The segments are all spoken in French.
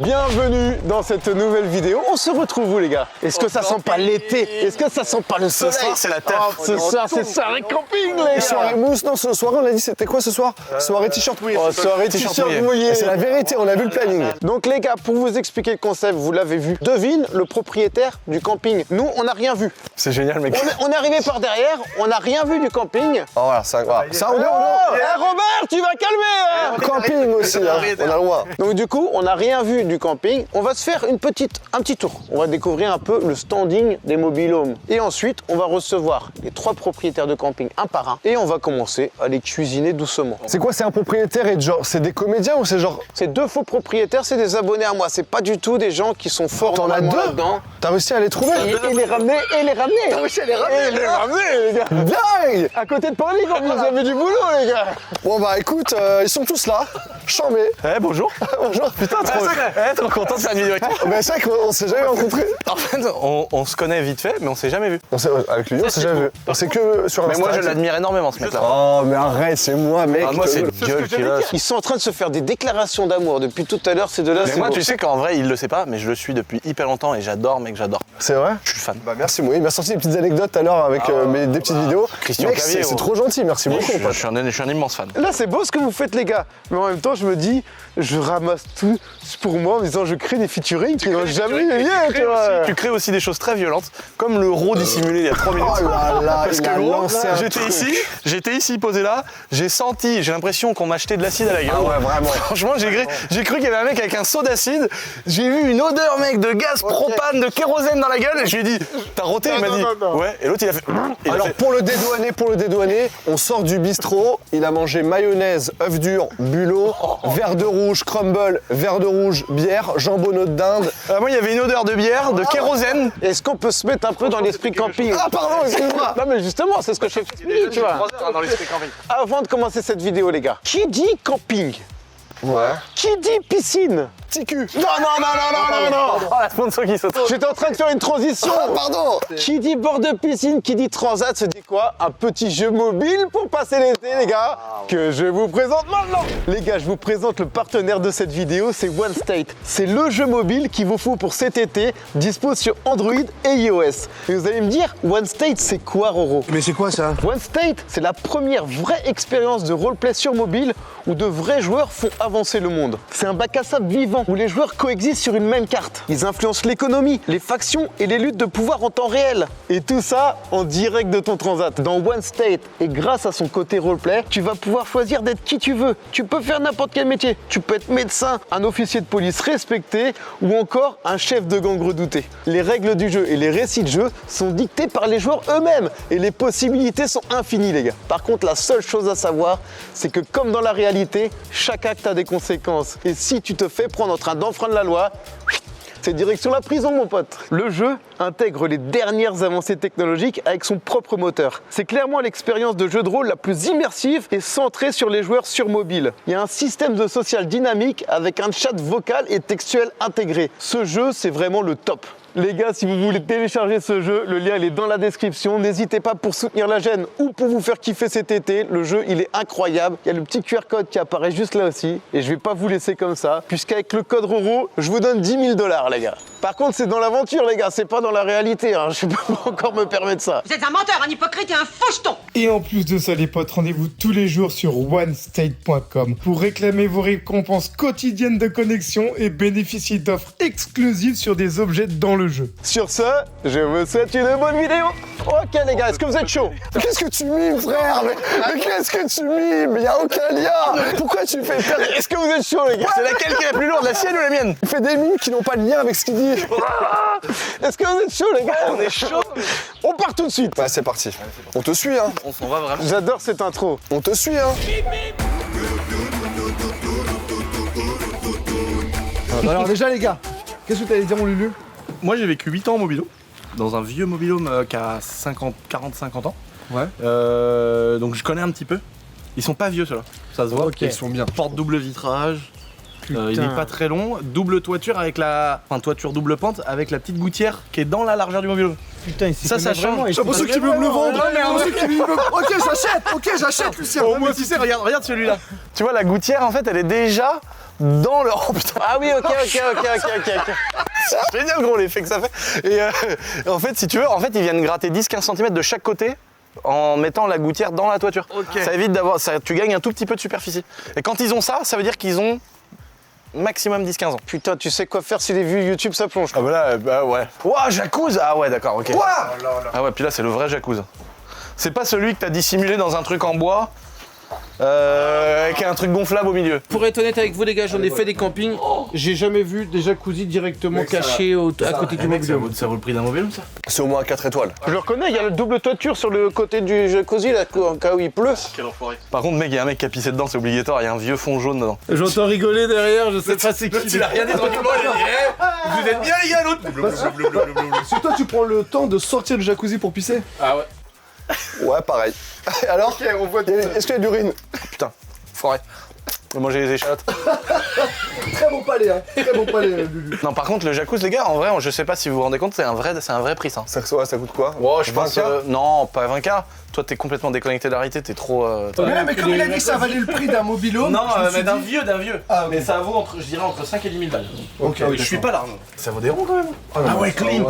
Bienvenue dans cette nouvelle vidéo. On se retrouve où les gars? Est-ce que ça sent pas l'été? Est-ce que ça sent pas le soleil? Ce soir c'est la terre. Ce soir c'est soirée camping les gars. Soirée mousse, non, ce soir on a dit c'était quoi ce soir? Soirée t-shirt mouillé. Oh, soirée t-shirt mouillé. C'est la vérité, on a vu le planning. Donc les gars, pour vous expliquer le concept, vous l'avez vu. Devine le propriétaire du camping. Nous, on n'a rien vu. C'est génial mec. On est arrivé par derrière, on n'a rien vu du camping. Oh voilà, ça va. Ça, on est Robert, tu vas calmer hein. camping aussi, hein. On a le droit. Donc du coup, on n'a rien vu du camping. On va se faire un petit tour. On va découvrir un peu le standing des mobil-homes. Et ensuite, on va recevoir les 3 propriétaires de camping un par un. Et on va commencer à les cuisiner doucement. C'est quoi, c'est un propriétaire et genre, c'est des comédiens ou c'est genre... Ces 2 faux propriétaires, c'est des abonnés à moi. C'est pas du tout des gens qui sont forts T'en as 2 dedans. T'as réussi à les trouver? Et les ramener, T'as réussi à les ramener, les gars. Dingue. À côté de Pauline, vous avez du boulot, les gars. Bon bah écoute, ils sont tous là. Chambé. Eh bonjour. Bonjour. Putain, Trop content de faire une vidéo avec toi. Bah c'est vrai qu'on s'est jamais rencontrés. En fait, on se connaît vite fait, mais on s'est jamais vu. Avec lui, on s'est jamais vu. On s'est que sur Mais Insta. moi je l'admire énormément ce mec-là. Oh mais arrête, c'est moi mec. Ah, moi c'est une gueule qu'il a. Ils sont en train de se faire des déclarations d'amour depuis tout à l'heure, ces deux-là. Mais c'est moi beau. tu sais qu'en vrai il le sait pas, mais je le suis depuis hyper longtemps et j'adore mec, j'adore. C'est vrai? Je suis fan. Bah merci Moui, il m'a sorti des petites anecdotes tout à l'heure avec des petites vidéos. Christian Mec, Clavier, c'est oh. trop gentil, merci beaucoup. Je suis un immense fan. Là, c'est beau ce que vous faites, les gars. Mais en même temps, je me dis, je ramasse tout pour moi en me disant, je crée des featuring qui n'ont jamais eu lieu, tu vois. Tu crées aussi des choses très violentes, comme le raw dissimulé il y a 3 minutes. Oh là là, Parce il que a gros, lancé un j'étais ici posé là, j'ai l'impression qu'on m'a jeté de l'acide à la gueule. Ah ouais, vraiment. Franchement, j'ai cru qu'il y avait un mec avec un seau d'acide. J'ai vu une odeur, mec, de gaz propane, de kérosène dans la gueule. Et je lui ai dit, t'as roté? Il m'a dit, ouais. Et l'autre, il a fait. Alors pour le dédouaner, on sort du bistrot, il a mangé mayonnaise, œuf dur, bulot, verre de rouge, crumble, verre de rouge, bière, jambonneau de dinde. Moi, il y avait une odeur de bière, de kérosène. Est-ce qu'on peut se mettre un peu dans l'esprit camping? Ah pardon, excuse-moi. Non, mais justement, c'est ce que je fais, tu vois. Dans l'esprit camping. Avant de commencer cette vidéo, les gars, qui dit camping? Ouais. Qui dit piscine? Petit cul. Non. Oh, la sponsor qui saute. J'étais en train de faire une transition. Ah pardon. Qui dit bord de piscine, qui dit transat, se dit quoi? Un petit jeu mobile pour passer l'été, les gars, que je vous présente maintenant. Les gars, je vous présente le partenaire de cette vidéo, c'est OneState. C'est le jeu mobile qu'il vous faut pour cet été, dispo sur Android et iOS. Et vous allez me dire, OneState, c'est quoi, Roro? Mais c'est quoi ça? OneState, c'est la première vraie expérience de roleplay sur mobile où de vrais joueurs font avancer le monde. C'est un bac à sable vivant où les joueurs coexistent sur une même carte. Ils influencent l'économie, les factions et les luttes de pouvoir en temps réel. Et tout ça en direct de ton transat. Dans OneState, et grâce à son côté roleplay, tu vas pouvoir choisir d'être qui tu veux. Tu peux faire n'importe quel métier. Tu peux être médecin, un officier de police respecté ou encore un chef de gang redouté. Les règles du jeu et les récits de jeu sont dictés par les joueurs eux-mêmes et les possibilités sont infinies, les gars. Par contre, la seule chose à savoir, c'est que comme dans la réalité, chaque acte a des conséquences. Et si tu te fais prendre en train d'enfreindre la loi, c'est direction la prison, mon pote. Le jeu intègre les dernières avancées technologiques avec son propre moteur. C'est clairement l'expérience de jeu de rôle la plus immersive et centrée sur les joueurs sur mobile. Il y a un système de social dynamique avec un chat vocal et textuel intégré. Ce jeu, c'est vraiment le top. Les gars, si vous voulez télécharger ce jeu, le lien il est dans la description. N'hésitez pas pour soutenir la chaîne ou pour vous faire kiffer cet été. Le jeu, il est incroyable. Il y a le petit QR code qui apparaît juste là aussi. Et je vais pas vous laisser comme ça, puisqu'avec le code RORO, je vous donne 10 000 $, les gars. Par contre, c'est dans l'aventure, les gars, c'est pas dans la réalité. Hein. Je peux pas encore me permettre ça. Vous êtes un menteur, un hypocrite et un faucheton. Et en plus de ça, les potes, rendez-vous tous les jours sur onestate.com pour réclamer vos récompenses quotidiennes de connexion et bénéficier d'offres exclusives sur des objets dans le jeu. Sur ce, je vous souhaite une bonne vidéo. Ok, les gars, est-ce que vous êtes chaud? Qu'est-ce que tu mimes, frère? Mais qu'est-ce que tu mimes? Il y a aucun lien. Pourquoi tu fais faire... Est-ce que vous êtes chaud, les gars? C'est laquelle qui est la plus lourde, la sienne ou la mienne? Il fait des mimes qui n'ont pas de lien avec ce qu'il dit. Est-ce que vous êtes chaud, les gars? On est chaud. On part tout de suite. Bah c'est parti. On te suit, hein. On s'en va vraiment. J'adore cette intro. On te suit, hein. Alors déjà les gars, qu'est-ce que t'allais dire mon Lulu? Moi j'ai vécu 8 ans en mobilo, dans un vieux mobilhome qui a 40-50 ans. Ouais. Donc je connais un petit peu. Ils sont pas vieux ceux-là, ça se voit. Ok. Ils sont bien. Porte double vitrage. Il Putain. est pas très long, double toiture avec la. Enfin toiture double pente avec la petite gouttière qui est dans la largeur du mobilhome. Putain, Ça change. J'ai J'ai l'impression qu'il veut me le vendre. Ok, j'achète, Lucien. Au moins tu sais, regarde celui-là. Tu vois la gouttière en fait elle est déjà dans le... Oh putain. Ah oui, ok. C'est génial gros l'effet que ça fait. Et en fait, si tu veux, ils viennent gratter 10-15 cm de chaque côté en mettant la gouttière dans la toiture. Ça évite d'avoir... Tu gagnes un tout petit peu de superficie. Et quand ils ont ça, ça veut dire qu'ils ont maximum 10-15 ans. Putain, tu sais quoi faire si les vues YouTube ça plonge. Ah bah là, bah ouais. Ouah, jacuzzi. Ah ouais, d'accord, ok. Quoi? Ah ouais, puis là, c'est le vrai jacuzzi. C'est pas celui que t'as dissimulé dans un truc en bois, avec un truc gonflable au milieu. Pour être honnête avec vous les gars, j'en ai fait des campings, j'ai jamais vu des jacuzzi directement cachés à côté du mobil-home. Ça vaut le prix d'un mobil-home ça? C'est au moins 4 étoiles. Je le reconnais, il y a la double toiture sur le côté du jacuzzi là, en cas où il pleut. Par contre, mec, il y a un mec qui a pissé dedans, c'est obligatoire, il y a un vieux fond jaune dedans. J'entends rigoler derrière, je sais pas c'est qui. Il a rien dit tranquillement, il a dit vous êtes bien les gars l'autre. Si toi tu prends le temps de sortir du jacuzzi pour pisser. Ah ouais. Ouais, pareil. Alors, on voit est-ce qu'il y a d'urine? Putain, forêt. On va manger les échalotes. Très bon palais, hein. Très bon palais, Lulu. Non, par contre, le jacuzzi, les gars, en vrai, je sais pas si vous vous rendez compte, c'est un vrai prix ça. Ça coûte quoi? Oh, je pense 20K? Non, pas 20K. Toi, t'es complètement déconnecté de la réalité, t'es trop. Mais comme il a dit que ça valait le prix d'un mobilo. Non, mais d'un vieux. Ah, ok. Mais ça vaut je dirais entre 5 et 10 000 balles. Ok, Je suis pas l'argent. Ça vaut des ronds quand même. Ah ouais, clean.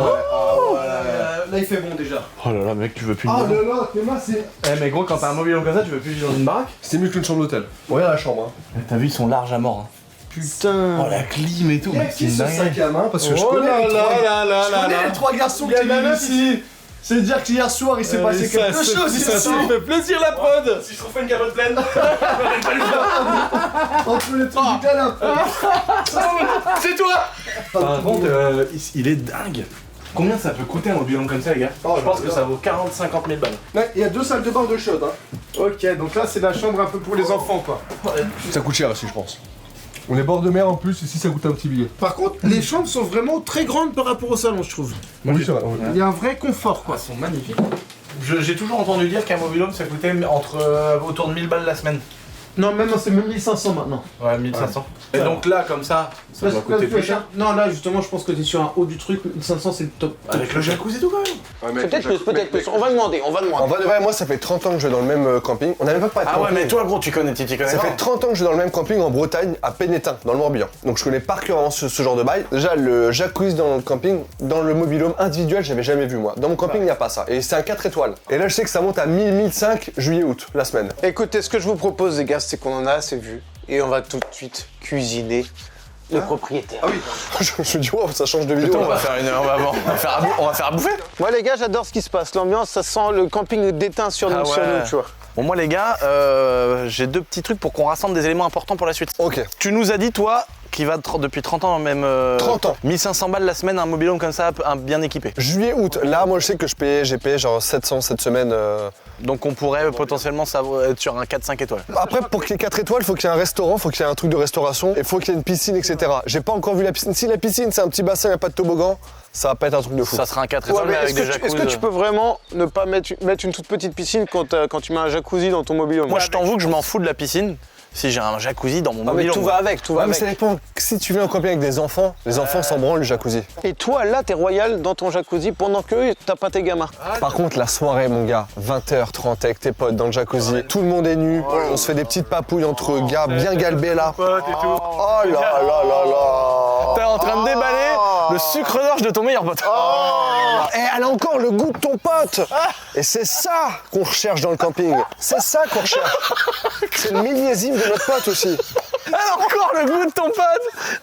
Là il fait bon déjà. Oh là là, mec, tu veux plus Ah là là, Théma, c'est. Eh, mais gros, quand t'as un mobil comme ça, tu veux plus vivre dans une baraque? C'est mieux qu'une chambre d'hôtel. Regarde la chambre, hein. T'as vu, ils sont larges à mort. Putain. Oh, la clim et tout, mec, c'est Qui ce dingue. sac à main? Parce que je connais les trois garçons qui vivent ici. C'est dire qu'hier soir il s'est passé quelque chose ici. Ça fait plaisir la prod. Si je trouve pas une carotte pleine. Entre les trucs du câlin. C'est toi. Par contre, il est dingue. Combien ça peut coûter un mobil comme ça, les gars? Je pense que ça vaut 40-50 000 balles. Ouais, il y a 2 salles de bain de chaude, hein. Ok, donc là c'est la chambre un peu pour les enfants quoi. Ça coûte cher aussi, je pense. On est bord de mer en plus, ici ça coûte un petit billet. Par contre, les chambres sont vraiment très grandes par rapport au salon, je trouve. Oui, c'est vrai. Il y a un vrai confort quoi. Elles sont magnifiques. J'ai toujours entendu dire qu'un mobil-home ça coûtait autour de 1000 balles la semaine. Non, même c'est même 1500 maintenant. Ouais, 1500. Et donc là, comme ça doit coûter plus cher. Non, là justement, je pense que t'es sur un haut du truc, 1500 c'est le top. Avec le jacuzzi et tout quand même. Peut-être plus. On va demander. En vrai, de vrai, moi ça fait 30 ans que je vais dans le même camping. On n'avait même pas de Ah camping. ouais, mais toi, gros, tu connais Ça pas. fait 30 ans que je vais dans le même camping en Bretagne, à Pénétin, dans le Morbihan. Donc je connais par cœur ce genre de bail. Déjà, le jacuzzi dans le camping, dans le mobil-home individuel, j'avais jamais vu moi. Dans mon camping, il n'y a pas ça. Et c'est un 4 étoiles. Et là, je sais que ça monte à 1000, 1005, juillet-août, la semaine. Écoutez, ce que je vous propose, les gars, c'est qu'on en a assez vu. Et on va tout de suite cuisiner le propriétaire. Je me suis dit, wow, ça change de vidéo. Putain, on là. va faire à bouffer. Moi, les gars, j'adore ce qui se passe. L'ambiance, ça sent le camping déteint sur nous, tu vois. Bon, moi, les gars, j'ai 2 petits trucs pour qu'on rassemble des éléments importants pour la suite. Ok. Tu nous as dit, toi, qui va depuis 30 ans, même. 30 ans. 1500 balles la semaine, un mobil-home comme ça, bien équipé. Juillet-août, là, moi je sais que j'ai payé genre 700 cette semaine. Donc, on pourrait potentiellement être sur un 4-5 étoiles. Après, pour qu'il y ait 4 étoiles, faut qu'il y ait un restaurant, faut qu'il y ait un truc de restauration, et faut qu'il y ait une piscine, etc. J'ai pas encore vu la piscine. Si la piscine, c'est un petit bassin, y a pas de toboggan, ça va pas être un truc de fou. Ça sera un 4 Ouais, étoiles, mais mais avec des est-ce jacuzzi. que tu peux vraiment ne pas mettre une toute petite piscine quand tu mets un jacuzzi dans ton mobil-home? Moi, je t'avoue que je m'en fous de la piscine. Si j'ai un jacuzzi dans mon Ah, mais mobil-home. tout va avec, tout va Ouais, mais avec. ça dépend. Si tu viens en camping avec des enfants, les enfants s'en branlent le jacuzzi. Et toi, là, t'es royal dans ton jacuzzi pendant que t'as pas tes gamins. Par contre, la soirée, mon gars, 20h30 avec tes potes dans le jacuzzi, tout le monde est nu, on se fait des petites papouilles entre gars bien galbés là. Oh là là là là. T'es en train de déballer le sucre d'orge de ton meilleur pote. Et elle a encore le goût de ton pote. Et c'est ça qu'on recherche dans le camping. C'est ça qu'on recherche. C'est le millésime de notre pote aussi. Elle a encore le goût de ton pote.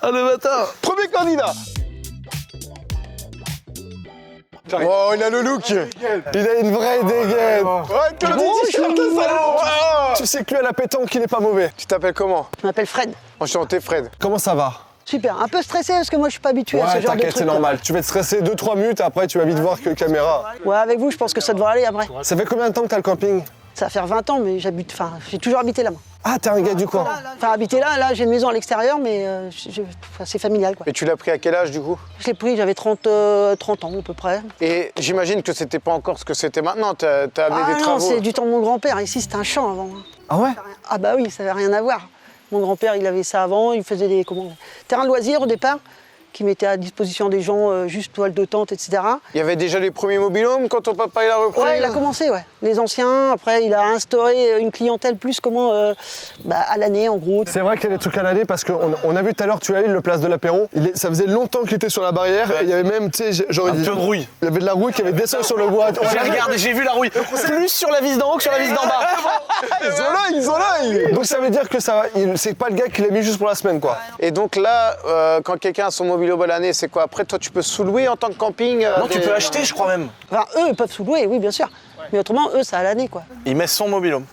Ah, le bâtard. Premier candidat. Oh, il a le look. Il a une vraie dégaine. Ouais, que le t-shirt, le salaud. Tu sais que lui à la pétanque, il est pas mauvais. Tu t'appelles comment? Je m'appelle Fred. Enchanté, Fred. Comment ça va? Super. Un peu stressé parce que moi je suis pas habitué à ce Ouais, genre de t'inquiète, truc. c'est normal. Tu vas te stresser 2-3 minutes, après tu vas vite voir que caméra. Ouais, avec vous, je pense que ça devrait aller après. Ça fait combien de temps que t'as le camping? Ça va faire 20 ans, mais j'habite. Enfin, j'ai toujours habité là, moi. Ah, t'es un gars du coin. Enfin, habité là, j'ai une maison à l'extérieur, mais enfin, c'est familial, quoi. Et tu l'as pris à quel âge, du coup? Je l'ai pris, j'avais 30 ans à peu près. Et j'imagine que c'était pas encore ce que c'était maintenant. T'as amené Ah des non, travaux. c'est du temps de mon grand-père. Ici, c'était un champ avant. Ah ouais? Ah bah oui, ça n'avait rien à voir. Mon grand-père, il avait ça avant, il faisait des terrains de loisirs au départ, qui mettait à disposition des gens juste toile de tente, etc. Il y avait déjà les premiers mobilhomes quand ton papa il a repris. Ouais, il a commencé, ouais. Les anciens, après il a instauré une clientèle plus à l'année en gros. C'est vrai qu'il y a des trucs à l'année parce qu'on a vu tout à l'heure, tu as eu le place de l'apéro. Ça faisait longtemps qu'il était sur la barrière et il y avait même, tu sais, j'aurais dit. Un peu de rouille. Il y avait de la rouille qui avait descendu sur le bois. J'ai vu la rouille. Plus sur la vis d'en haut que sur la vis d'en bas. Ils ont l'œil. Donc ça veut dire que c'est pas le gars qui l'a mis juste pour la semaine, quoi. Et donc là, quand quelqu'un a son mobilhome à l'année, c'est quoi? Après, toi, tu peux sous-louer en tant que camping Non, tu peux acheter, je crois même. Enfin, eux, ils peuvent sous-louer, oui, bien sûr. Mais autrement, eux, c'est à l'année, quoi. Il met son mobilhome.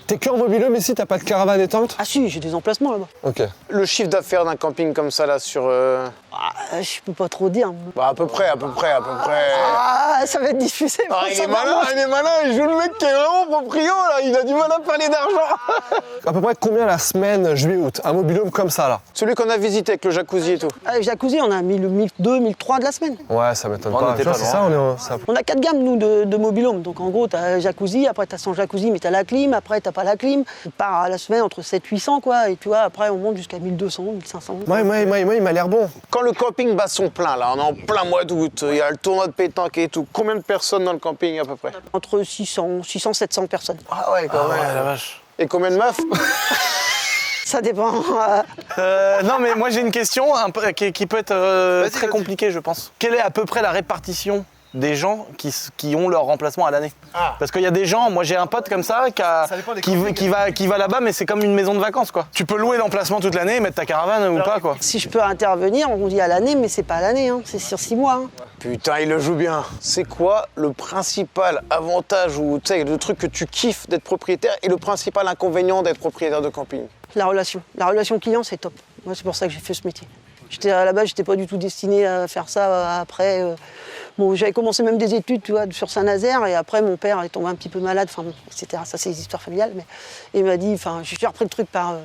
T'es que en mobilhome ici, t'as pas de caravane et tente? Ah si, j'ai des emplacements là-bas. Ok. Le chiffre d'affaires d'un camping comme ça, là, sur... Je peux pas trop dire. Bah, à peu près. Ah, ça va être diffusé. Ah, il est malin, il joue le mec qui est vraiment proprio, là, il a du mal à parler d'argent. À peu près combien la semaine, juillet-août? Un mobilhome comme ça, là? Celui qu'on a visité avec le jacuzzi et tout. Le jacuzzi, on a mis le 1002, 1003 de la semaine. Ouais, ça m'étonne On pas. était Tu vois, pas c'est loin. ça, On a 4 gammes, nous, de mobilhome. Donc en gros, t'as jacuzzi, après t'as sans jacuzzi, mais t'as la clim, après t'as pas la clim. On part à la semaine entre 700-800, quoi. Et tu vois, après on monte jusqu'à 1200, 1500. Moi, il m'a l'air bon. Quand le camping bat son plein, là, on est en plein mois d'août, il y a le tournoi de pétanque et tout. Combien de personnes dans le camping, à peu près? Entre 700 personnes. Ah ouais, quand même. Ouais, la vache. Et combien de meufs? Ça dépend. Non, mais moi j'ai une question qui peut être très compliquée, je pense. Quelle est à peu près la répartition des gens qui ont leur remplacement à l'année? Parce qu'il y a des gens, moi j'ai un pote comme ça qui va là-bas, mais c'est comme une maison de vacances, quoi. Tu peux louer l'emplacement toute l'année, mettre ta caravane ou pas, quoi. Si je peux intervenir, on dit à l'année, mais c'est pas à l'année, hein. C'est sur 6 mois. Hein. Putain, il le joue bien. C'est quoi le principal avantage ou tu sais, le truc que tu kiffes d'être propriétaire et le principal inconvénient d'être propriétaire de camping? La relation client, c'est top. Moi, c'est pour ça que j'ai fait ce métier. À la base, j'étais pas du tout destiné à faire ça après. Bon, j'avais commencé même des études, tu vois, sur Saint-Nazaire, et après mon père est tombé un petit peu malade, enfin bon, etc. Ça, c'est des histoires familiales, mais il m'a dit, enfin, j'ai repris le truc par.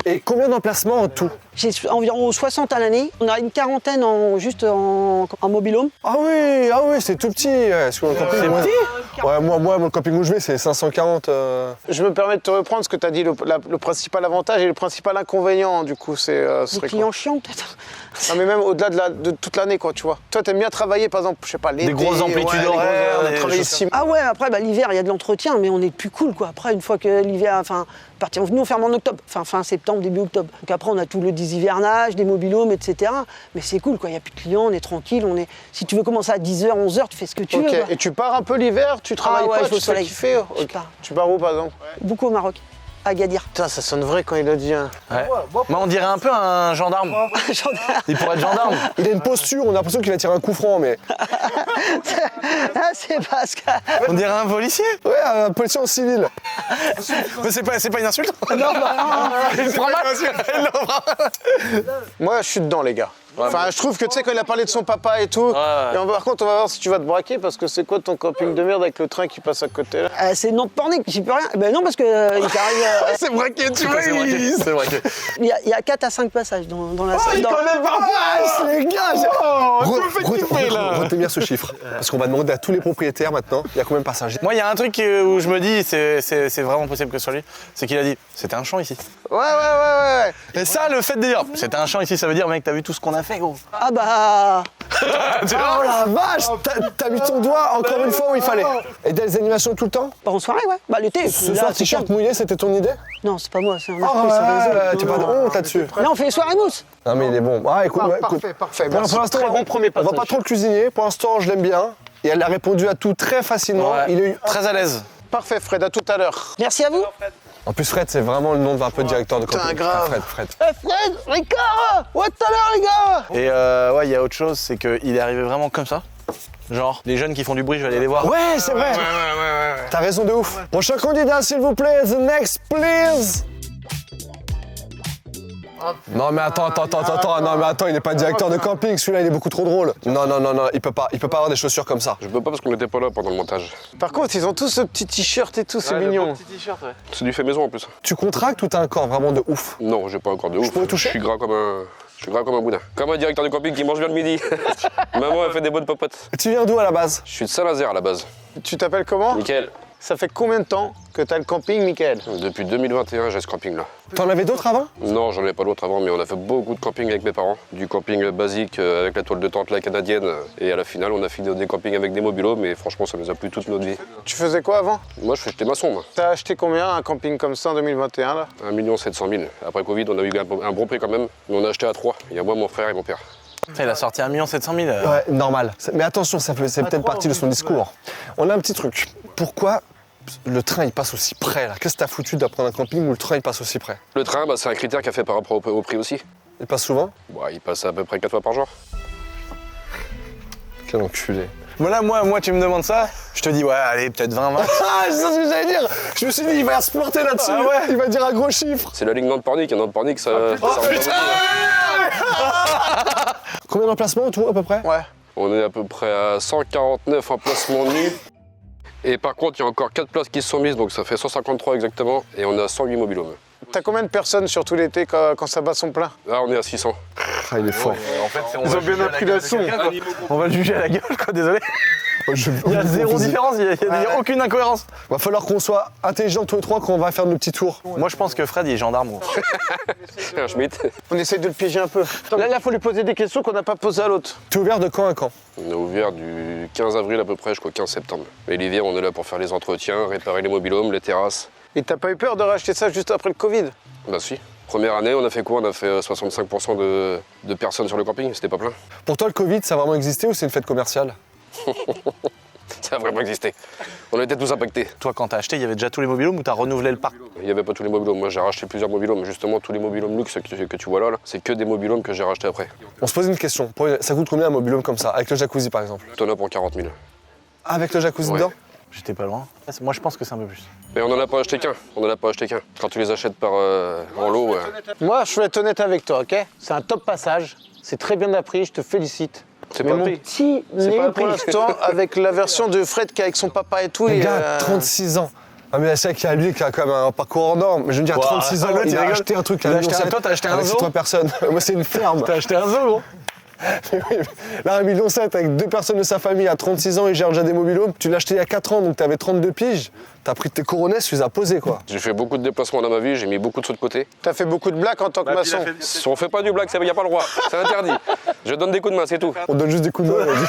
Et combien d'emplacements en tout? J'ai environ 60 à l'année. On a une quarantaine juste en mobilhome. Ah oui, c'est tout petit. C'est petit? Ouais, moi, mon camping où je vais, c'est 540. Je me permets de te reprendre ce que tu as dit, le principal avantage et le principal inconvénient, du coup, c'est... Les clients chiants, peut-être. Non, mais même au-delà de toute l'année, quoi, tu vois. Toi, t'aimes bien travailler, par exemple, je sais pas, l'été... Des grosses amplitudes horaires, des travailler choses 6 mois. Ah ouais, après, l'hiver, il y a de l'entretien, mais on est plus cool, quoi. Après, une fois que l'hiver, nous, on ferme en octobre, fin septembre, début octobre. Donc après, on a tout le hivernage, des mobilhomes, etc. Mais c'est cool, quoi. Il n'y a plus de clients, on est tranquille. Si tu veux commencer à 10h, 11h, tu fais ce que tu veux. Quoi. Et tu pars un peu l'hiver, tu travailles ouais, pas, je vais au tu sais soleil. kiffer. Je pars. Tu pars où, par exemple? Beaucoup au Maroc, à Agadir. Putain, ça sonne vrai quand il a dit. Hein. Ouais. Moi, on dirait un peu un gendarme. Il pourrait être gendarme. Il a une posture, on a l'impression qu'il va tirer un coup franc, mais. Ah, c'est parce que. On dirait un policier. Ouais, un policier en civil. Mais c'est pas une insulte. Non, Il le prend mal. Moi, je suis dedans, les gars. Enfin, je trouve que tu sais, quand il a parlé de son papa et tout, et par contre, on va voir si tu vas te braquer parce que c'est quoi ton camping de merde avec le train qui passe à côté là? c'est Nantes Pornic, j'y peux rien. Ben non, parce que il t'arrive. C'est braqué, tu vois, C'est vrai que. Il y a 4 à 5 passages dans la salle. il connaît pas Les gars, là. retenir ce chiffre. Parce qu'on va demander à tous les propriétaires maintenant, il y a combien de passages? Moi, il y a un truc où je me dis, c'est vraiment possible que ce soit lui, c'est qu'il a dit, c'était un champ ici. Ouais. Et ça, le fait de dire, c'était un champ ici, ça veut dire, mec, t'as vu tout ce qu'on a fait, gros. Ah bah. Oh la vache! T'as mis ton doigt encore une fois où il fallait. Et des animations tout le temps? En soirée, ouais. Bah l'été. Ce là, soir, c'est t-shirt calme. mouillé, c'était ton idée? Non, c'est pas moi, c'est un Oh artiste sur les réseaux. ouais, t'as pas de honte là-dessus. Là, on fait les soirées mousse. Non mais il est bon. Ah écoute, Parfait. Pour l'instant, Très bon premier on va passage. pas trop le cuisiner. Pour l'instant, je l'aime bien. Et elle a répondu à tout très facilement. Ouais. Il a eu... Très à l'aise. Parfait, Fred, à tout à l'heure. Merci à vous. En plus, Fred, c'est vraiment le nom d'un peu de directeur de camping. Putain, grave. Fred. Fred, Ricard, ouais, tout à l'heure, les gars. Et ouais, il y a autre chose, c'est qu'il est arrivé vraiment comme ça. Genre, les jeunes qui font du bruit, je vais aller les voir. Ouais, c'est vrai. T'as raison de ouf. Prochain candidat, s'il vous plaît. The next, please. Non mais attends, non mais attends, il n'est pas directeur de camping, celui-là il est beaucoup trop drôle. Non, il peut pas avoir des chaussures comme ça. Je peux pas parce qu'on n'était pas là pendant le montage. Par contre, ils ont tous ce petit t-shirt et tout, c'est mignon. C'est du fait maison en plus. Tu contractes ou t'as un corps vraiment de ouf? Non, j'ai pas encore de ouf. pourrais toucher? Je suis gras comme un boudin. Comme un directeur de camping qui mange bien le midi. Maman, elle fait des bonnes popotes. Tu viens d'où à la base? Je suis de Saint-Nazaire à la base. Tu t'appelles comment? Nickel. Ça fait combien de temps que t'as le camping, Michael? Depuis 2021, j'ai ce camping-là. T'en avais d'autres avant? Non, j'en ai pas d'autres avant, mais on a fait beaucoup de camping avec mes parents. Du camping basique avec la toile de tente, la canadienne. Et à la finale, on a fini des campings avec des mobilos, mais franchement, ça nous a plu toute notre vie. Tu faisais quoi avant? Moi, j'étais maçon, moi. T'as acheté combien un camping comme ça en 2021 là? 1 700 000. Après Covid, on a eu un bon prix quand même, mais on a acheté à 3. Il y a moi, mon frère et mon père. Il a sorti 1 700 000. Ouais, normal. Mais attention, c'est peut-être partie de son discours. On a un petit truc. Pourquoi le train il passe aussi près là? Qu'est-ce que t'as foutu d'apprendre un camping où le train il passe aussi près? Le train, c'est un critère qui a fait par rapport au prix aussi. Il passe souvent? Il passe à peu près 4 fois par jour. Quel enculé. Voilà, moi, tu me demandes ça, je te dis, ouais, allez, peut-être 20. Ah, c'est ce que j'allais dire. Je me suis dit, il va se planter là-dessus. Ah ouais. Il va dire un gros chiffre. C'est la ligne Nantes-Pornic. Nantes-Pornic, ça. Combien d'emplacements tout à peu près? Ouais. On est à peu près à 149 emplacements nus. Et par contre, il y a encore 4 places qui se sont mises, donc ça fait 153 exactement. Et on a 108 mobilhomes. T'as combien de personnes sur tout l'été quand ça bat son plein? Là, on est à 600. Ah, il est fort. En fait, Ils ont bien appris la leçon. On va le juger à la gueule, quoi, désolé. Il y a zéro différence, il n'y a aucune incohérence. Va falloir qu'on soit intelligents tous les trois quand on va faire nos petits tours. Moi, je pense que Fred, il est gendarme, gros. Un Schmitt. On essaye de le piéger un peu. Là, faut lui poser des questions qu'on n'a pas posées à l'autre. T'es ouvert de quand à quand? On est ouvert du 15 avril à peu près jusqu'au 15 septembre. Et l'hiver, on est là pour faire les entretiens, réparer les mobilhomes, les terrasses. Et t'as pas eu peur de racheter ça juste après le Covid? Bah si. Première année, on a fait quoi? On a fait 65% de personnes sur le camping, c'était pas plein. Pour toi, le Covid, ça a vraiment existé ou c'est une fête commerciale? Ça a vraiment existé. On était tous impactés. Toi, quand t'as acheté, il y avait déjà tous les mobilhomes ou t'as renouvelé le parc? Il n'y avait pas tous les mobilhomes. Moi, j'ai racheté plusieurs mobilhomes. Justement, tous les mobilhomes luxe que tu vois là, c'est que des mobilhomes que j'ai rachetés après. On se pose une question. Ça coûte combien un mobilhome comme ça? Avec le jacuzzi par exemple? T'en as pour 40 000. Avec le jacuzzi Ouais. dedans? J'étais pas loin. Moi, je pense que c'est un peu plus. Mais on n'en a pas acheté qu'un. On n'en a pas acheté qu'un. Quand tu les achètes en lot, Moi, je vais être honnête avec toi, ok? C'est un top passage. C'est très bien appris, je te félicite. c'est Mais pas mon le prix. petit C'est nez pas le pour prix. l'instant, avec la version de Fred qui est avec son papa et tout. Le et, gars, 36 ans. Ah mais c'est vrai qu'il y a lui qui a quand même un parcours hors norme. Mais je veux dire, Wow. 36 ans, L'autre, il il a rigole. acheté un truc à Il a acheté 1,7 toi, t'as acheté un avec zoo 3 personnes. Moi, c'est une ferme. T'as acheté un zoo, gros? Mais oui, là, 1,7 million avec 2 personnes de sa famille à 36 ans, il gère déjà des mobilhomes. Tu l'as acheté il y a 4 ans, donc t'avais 32 piges. T'as pris tes coronets, tu les as posés, quoi. J'ai fait beaucoup de déplacements dans ma vie, j'ai mis beaucoup de sous de côté. T'as fait beaucoup de blagues en tant que maçon. Si on fait pas du blague, il n'y a pas le droit. C'est interdit. Je donne des coups de main, c'est tout. On donne juste des coups de main. on dit.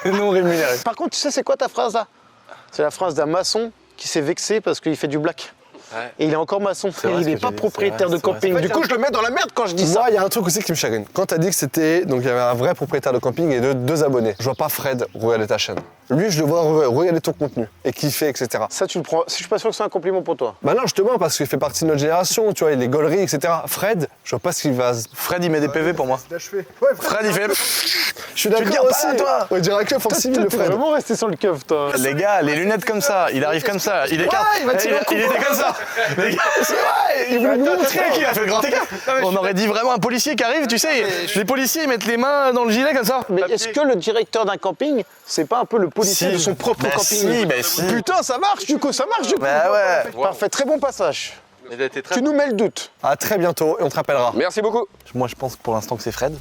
C'est non rémunéré. Par contre, tu sais, c'est quoi ta phrase là? C'est la phrase d'un maçon qui s'est vexé parce qu'il fait du black. Et il est encore maçon. vrai Et il ce n'est que pas j'ai dit, propriétaire c'est de vrai, camping. c'est vrai. Du coup, je le mets dans la merde quand je dis ça. Moi, il y a un truc aussi qui me chagrine. Quand t'as dit que c'était. Donc, il y avait un vrai propriétaire de camping et 2 abonnés. Je vois pas Fred regarder ta chaîne. Lui, je le vois regarder ton contenu et kiffer, etc. Ça, tu le prends. Je suis pas sûr que c'est un compliment pour toi. Bah non, justement, parce qu'il fait partie de notre génération, tu vois, il est gauleries, etc. Fred, je vois pas ce qu'il va. Fred, il met des PV pour moi. Fred, il fait. Je suis te d'accord gardes aussi. pas, toi. On dirait un keuf en civil, le T'es Fred. vraiment resté sur le keuf, toi. Les gars, les lunettes comme ça, il arrive comme ça, il écarte. il va tirer un coup. Il était comme ça. Les gars, C'est vrai, il voulait nous montrer. qui a fait le grand écart. On aurait dit vraiment un policier qui arrive, tu sais. Les policiers, ils mettent les mains dans le gilet comme ça. Mais est-ce que le directeur d'un camping, c'est pas un peu le policier Si. de son propre Bah camping? si, bah si. Putain, ça marche du coup, ça marche du coup. Bah ouais. Parfait, très bon passage. Tu nous mets le doute. À très bientôt et on te rappellera. Merci beaucoup. Moi, je pense que pour l'instant que c'est Fred.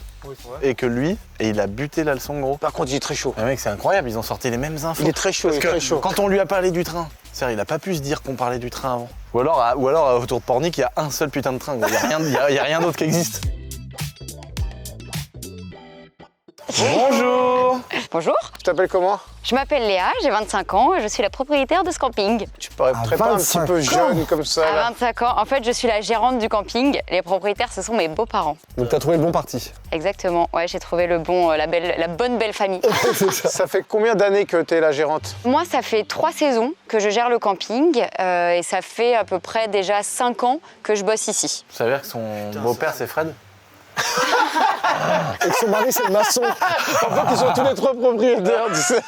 Et que lui, et il a buté la leçon, gros. Par contre, il est très chaud. Mais mec, c'est incroyable, ils ont sorti les mêmes infos. Il est très chaud, Parce il est très que chaud. quand on lui a parlé du train, c'est-à-dire, il a pas pu se dire qu'on parlait du train avant. Ou alors autour de Pornic, il y a un seul putain de train, gros. Il y a rien d'autre qui existe. Bonjour. Bonjour, Tu t'appelles comment? je m'appelle Léa, j'ai 25 ans et je suis la propriétaire de ce camping. Tu paraîtrais pas un petit 25 peu ans. jeune comme ça À là. 25 ans, en fait, je suis la gérante du camping. Les propriétaires, ce sont mes beaux-parents. Donc t'as trouvé le bon parti. Exactement, ouais, j'ai trouvé le bon, la bonne belle famille. Ça fait combien d'années que t'es la gérante? Moi, ça fait 3 saisons que je gère le camping et ça fait à peu près déjà 5 ans que je bosse ici. Vous savez que son beau-père, c'est Fred? Et que son mari, c'est le maçon. En fait, ils sont tous les 3 propriétaires, tu sais.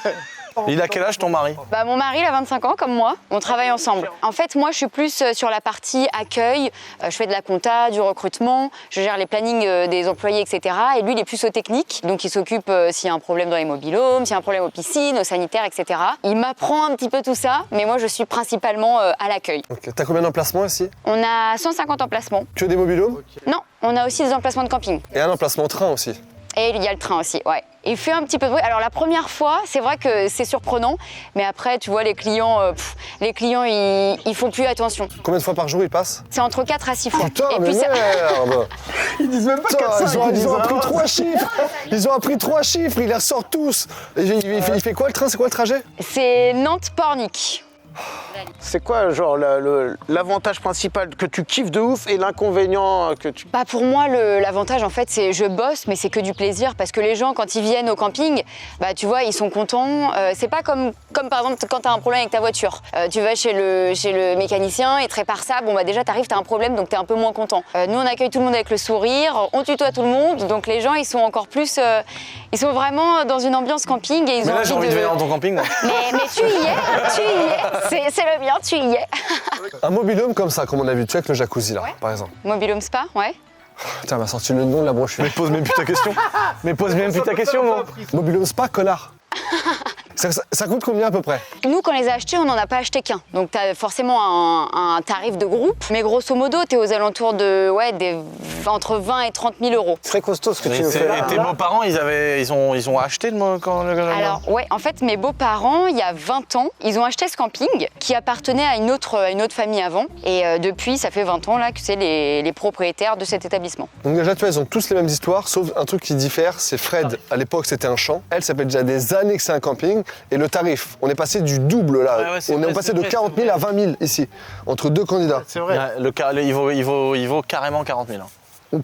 Il a quel âge ton mari? Bah, mon mari, il a 25 ans, comme moi. On travaille ensemble. En fait, moi, je suis plus sur la partie accueil. Je fais de la compta, du recrutement. Je gère les plannings des employés, etc. Et lui, il est plus au technique. Donc, il s'occupe s'il y a un problème dans les mobilhomes, s'il y a un problème aux piscines, aux sanitaires, etc. Il m'apprend un petit peu tout ça, mais moi, je suis principalement à l'accueil. Ok. T'as combien d'emplacements ici? On a 150 emplacements. Que des mobilhomes? Non, on a aussi des emplacements de camping. Et un emplacement train aussi. Et il y a le train aussi, ouais. Il fait un petit peu de bruit. Alors la première fois, c'est vrai que c'est surprenant, mais après, tu vois, les clients, ils font plus attention. Combien de fois par jour il passe? C'est entre 4 à 6 fois. Putain, Et mais puis ça- merde. Ils disent même pas Putain, 4, 5, ils ont appris 3 chiffres. Ils ont appris 3 chiffres, ils les ressortent tous. Et il fait quoi le train? C'est quoi le trajet? C'est Nantes-Pornic. C'est quoi, genre, l'avantage principal que tu kiffes de ouf et l'inconvénient que tu... Bah pour moi, l'avantage, en fait, c'est je bosse, mais c'est que du plaisir. Parce que les gens, quand ils viennent au camping, bah tu vois, ils sont contents. C'est pas comme par exemple quand t'as un problème avec ta voiture. Tu vas chez le mécanicien, il te répare ça. Bon, bah déjà, t'arrives, t'as un problème, donc t'es un peu moins content. Nous, on accueille tout le monde avec le sourire, on tutoie tout le monde. Donc les gens, ils sont encore plus... ils sont vraiment dans une ambiance camping. Et ils Mais ont là, j'ai envie de venir dans ton camping. Moi. Mais tu y es. C'est le bien, tu y es. Un mobilhome comme ça, comme on a vu, tu sais, avec le jacuzzi là, par exemple. Mobilhome Spa, ouais. Putain, elle m'a sorti le nom de la brochure. Mais pose même plus ta question. Mais pose même plus ta question, moi. Mobilhome Spa, connard. Ça coûte combien à peu près? Nous, quand on les a achetés, on n'en a pas acheté qu'un. Donc, tu as forcément un tarif de groupe. Mais grosso modo, tu es aux alentours de entre 20 et 30 000 euros. Très costaud ce que tu nous fais Et là. tes beaux-parents, ils ont acheté quand Alors, ouais, en fait, mes beaux-parents, il y a 20 ans, ils ont acheté ce camping qui appartenait à une autre famille avant. Et depuis, ça fait 20 ans là, que c'est les propriétaires de cet établissement. Donc déjà, tu vois, ils ont tous les mêmes histoires, sauf un truc qui diffère, c'est Fred, à l'époque c'était un champ, elle, ça fait déjà des années que c'est un camping, et le tarif, on est passé du double là, on est passé de 40 000 à 20 000 ici, entre deux candidats. C'est vrai. Il vaut carrément 40 000.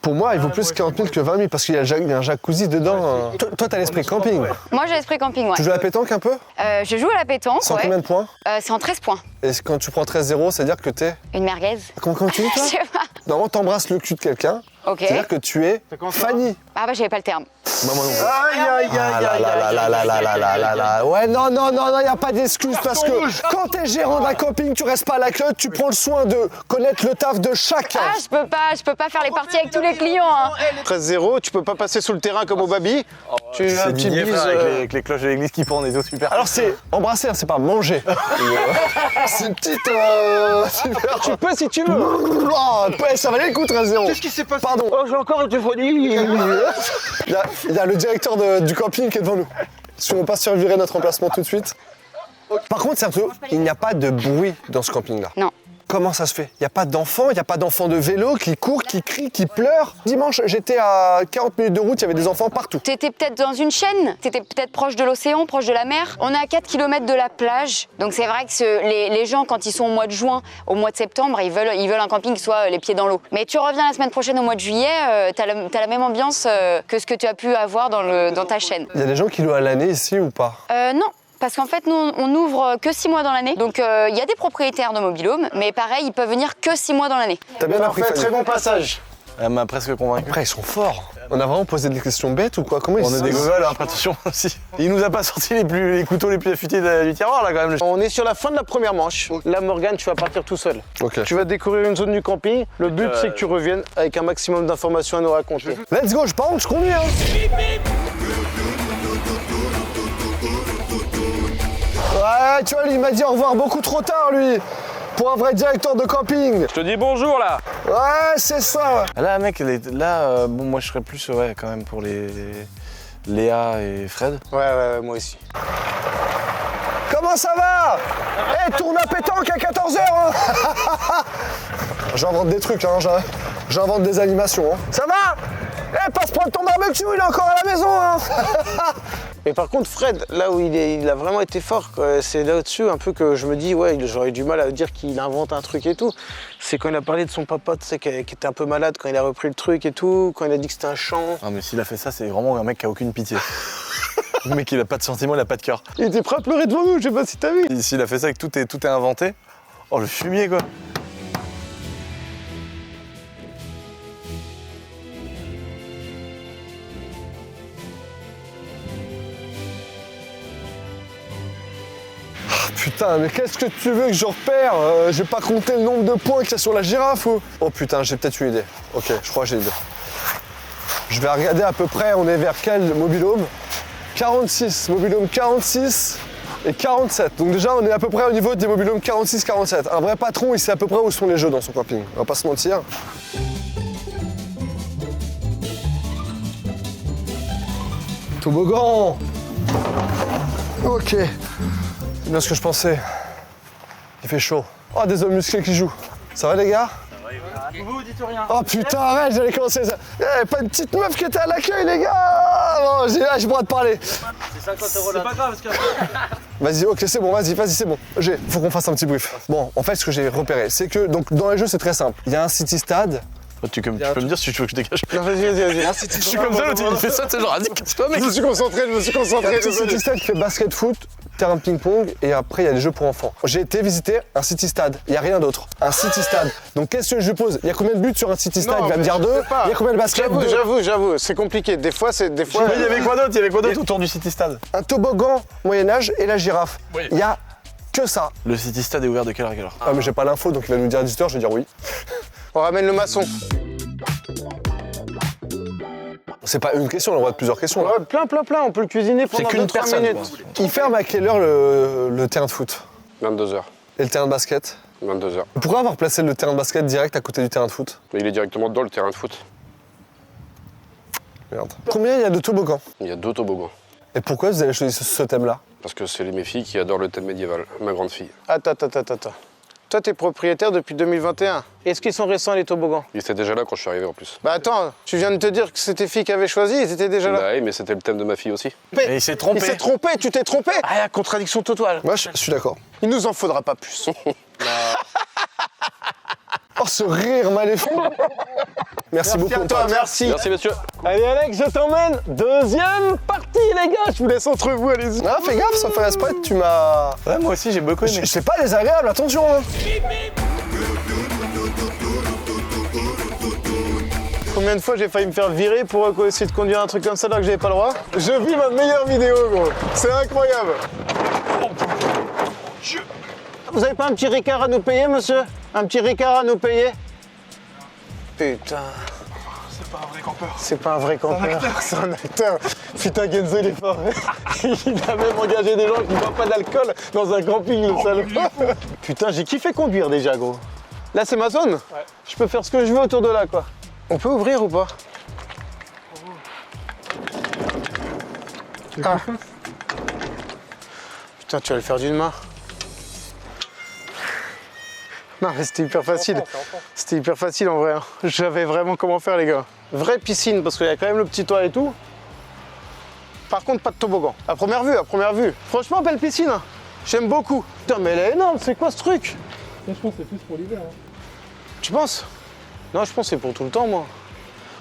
Pour moi, il vaut plus 40 000 que 20 000, parce qu'il y a un jacuzzi dedans. Toi, t'as l'esprit camping. Moi, j'ai l'esprit camping, ouais. Tu joues à la pétanque un peu? Je joue à la pétanque, C'est en combien de points? C'est en 13 points. Et quand tu prends 13-0, c'est-à-dire que t'es... Une merguez. Comment tu dis toi? Je sais pas. Normalement, t'embrasses le cul de quelqu'un, Ok. c'est-à-dire que tu es Fanny. Ah bah, j'avais pas le terme. Moi non plus. Aïe, aïe, aïe, Ah là aïe, là aïe, là là là là là là là. Ouais, non, y a pas d'excuse parce que quand t'es gérant d'un camping, tu restes pas à l'accueil, tu prends le soin de connaître le taf de chacun. Ah, je peux pas faire les parties avec tous les clients, hein. 13-0, tu peux pas passer sous le terrain comme au baby. Tu C'est un petit Didier, bise. frère, avec les cloches de l'église qui pendent des os super. Alors c'est embrasser, hein, c'est pas manger. C'est une petite... super. Tu peux si tu veux. Oh, ouais, ça valait le coup 13-0. Qu'est-ce qui s'est passé? Pardon. Oh, j'ai encore été fourni. Il y a le directeur du camping qui est devant nous. Si on ne veut pas survirer notre emplacement tout de suite. Par contre, c'est un truc, il n'y a pas de bruit dans ce camping-là. Non. Comment ça se fait? Il n'y a pas d'enfants, il n'y a pas d'enfants de vélo qui courent, qui crient, qui pleurent. Dimanche, j'étais à 40 minutes de route, il y avait des enfants partout. T'étais peut-être dans une chaîne, t'étais peut-être proche de l'océan, proche de la mer. On est à 4 km de la plage, donc c'est vrai que les gens, quand ils sont au mois de juin, au mois de septembre, ils veulent un camping qui soit les pieds dans l'eau. Mais tu reviens la semaine prochaine au mois de juillet, t'as la même ambiance que ce que tu as pu avoir dans ta chaîne. Il y a des gens qui louent à l'année ici ou pas? Non. Parce qu'en fait, nous, on ouvre que 6 mois dans l'année. Donc, il y a des propriétaires de mobil-home, mais pareil, ils peuvent venir que 6 mois dans l'année. T'as bien appris, Parfait, Fanny. très bon passage. Elle m'a presque convaincu. Après, ils sont forts. On a vraiment posé des questions bêtes ou quoi? Comment On est des gogoles, hein, attention aussi. Il nous a pas sorti les couteaux les plus affûtés du tiroir là quand même. On est sur la fin de la première manche. Là, Morgane, tu vas partir tout seul. Ok. Tu vas découvrir une zone du camping. Le but, c'est que tu reviennes avec un maximum d'informations à nous raconter. Let's go, par contre, je conduis, hein. Ouais, tu vois, lui, il m'a dit au revoir beaucoup trop tard, lui. Pour un vrai directeur de camping. Je te dis bonjour là. Ouais, c'est ça. Là mec, bon moi je serais plus quand même pour les Léa et Fred. Ouais, moi aussi. Comment ça va? Eh, tourne à pétanque à 14h, hein. J'invente des trucs, hein. J'invente des animations, hein. Ça va? Eh, passe prendre ton barbecue, il est encore à la maison, hein. Et par contre, Fred, là où il a vraiment été fort, c'est là-dessus un peu que je me dis, ouais, j'aurais du mal à dire qu'il invente un truc et tout. C'est quand il a parlé de son papa, tu sais, qui était un peu malade quand il a repris le truc et tout, quand il a dit que c'était un chant. Ah mais s'il a fait ça, c'est vraiment un mec qui a aucune pitié. Le mec il a pas de sentiments, il a pas de cœur. Il était prêt à pleurer devant nous, je sais pas si t'as vu. S'il a fait ça et que tout est inventé, oh le fumier quoi. Putain, mais qu'est-ce que tu veux que je repère? J'ai pas compté le nombre de points qu'il y a sur la girafe ou... Oh putain, j'ai peut-être une idée. Ok, je crois que j'ai une idée. Je vais regarder à peu près, on est vers quel mobil-home? 46, mobil-home 46 et 47. Donc déjà, on est à peu près au niveau des mobil-home 46-47. Un vrai patron, il sait à peu près où sont les jeux dans son camping. On va pas se mentir. Toboggan. Ok. C'est bien ce que je pensais. Il fait chaud. Oh, des hommes musclés qui jouent. Ça va les gars? Vous dites rien. Oh putain, arrête, j'allais commencer ça. Pas une petite meuf qui était à l'accueil, les gars. Bon, j'ai le droit de parler. C'est 50 € là. C'est pas grave parce que. Vas-y, ok, c'est bon, vas-y, c'est bon. Faut qu'on fasse un petit brief. Bon, en fait, ce que j'ai repéré, c'est que donc dans les jeux, c'est très simple. Il y a un city stade. Tu peux me dire si tu veux que je dégage. Non, vas-y. Je suis comme ça, l'autre il fait ça, c'est genre, vas-y, casse-toi, mec. Je me suis concentré. Il y a un petit city stade qui fait basket, foot, terrain de ping-pong et après il y a des jeux pour enfants. J'ai été visiter un city stade, il n'y a rien d'autre. Un city stade. Donc qu'est-ce que je pose? Il y a combien de buts sur un city stade? Il va me dire 2. Il y a combien de basket? J'avoue, c'est compliqué. Des fois. Il y avait quoi d'autre autour du City Stade? Un toboggan Moyen-Âge et la girafe. Il y a que ça. Le City Stade est ouvert de quelle heure à quelle heure? Ah mais j'ai pas l'info donc il va nous dire à 18h, je vais dire oui. On ramène le maçon. C'est pas une question, on envoie plusieurs questions là. Ouais, plein, on peut le cuisiner pendant qu'une 2-3 personne, minutes. Il ferme à quelle heure le terrain de foot? 22h. Et le terrain de basket? 22h. Pourquoi avoir placé le terrain de basket direct à côté du terrain de foot? Mais il est directement dans le terrain de foot. Merde. Combien il y a de toboggans? Il y a 2 toboggans. Et pourquoi vous avez choisi ce thème-là? Parce que c'est mes filles qui adorent le thème médiéval, ma grande fille. Attends. Toi, t'es propriétaire depuis 2021. Est-ce qu'ils sont récents, les toboggans? Ils étaient déjà là quand je suis arrivé en plus. Bah attends, tu viens de te dire que c'était fille qui avait choisi, ils étaient déjà là. Bah oui, mais c'était le thème de ma fille aussi. Et il s'est trompé. Il s'est trompé, tu t'es trompé. Ah, la contradiction totale. Moi, je suis d'accord. Il nous en faudra pas plus. Oh, ce rire maléfique. Merci beaucoup. à toi, merci. Merci monsieur. Allez Alex, je t'emmène. Deuxième partie, les gars. Je vous laisse entre vous, allez-y. Ah, fais gaffe, sans faire exprès, tu m'as... Ouais, moi aussi, j'ai beaucoup aimé. Je fais pas désagréable, attention hein. Combien de fois j'ai failli me faire virer pour essayer de conduire un truc comme ça là que j'avais pas le droit? Je vis ma meilleure vidéo, gros. C'est incroyable. Vous avez pas un petit Ricard à nous payer, monsieur? Un petit Ricard à nous payer? Putain. C'est pas un vrai campeur. C'est pas un vrai campeur. C'est un acteur. Putain, Genzo, il est fort. Il a même engagé des gens qui ne boivent pas d'alcool dans un camping, le salaud. Putain, j'ai kiffé conduire déjà, gros. Là, c'est ma zone? Ouais. Je peux faire ce que je veux autour de là, quoi. On peut ouvrir ou pas? Ah. Putain, tu vas le faire d'une main. Non, mais c'était hyper facile. C'était hyper facile en vrai. Hein. J'avais vraiment comment faire, les gars. Vraie piscine, parce qu'il y a quand même le petit toit et tout. Par contre, pas de toboggan. À première vue. Franchement, belle piscine. Hein. J'aime beaucoup. Putain, mais elle est énorme. C'est quoi ce truc? Je pense que c'est plus pour l'hiver. Hein. Tu penses? Non, je pense que c'est pour tout le temps, moi.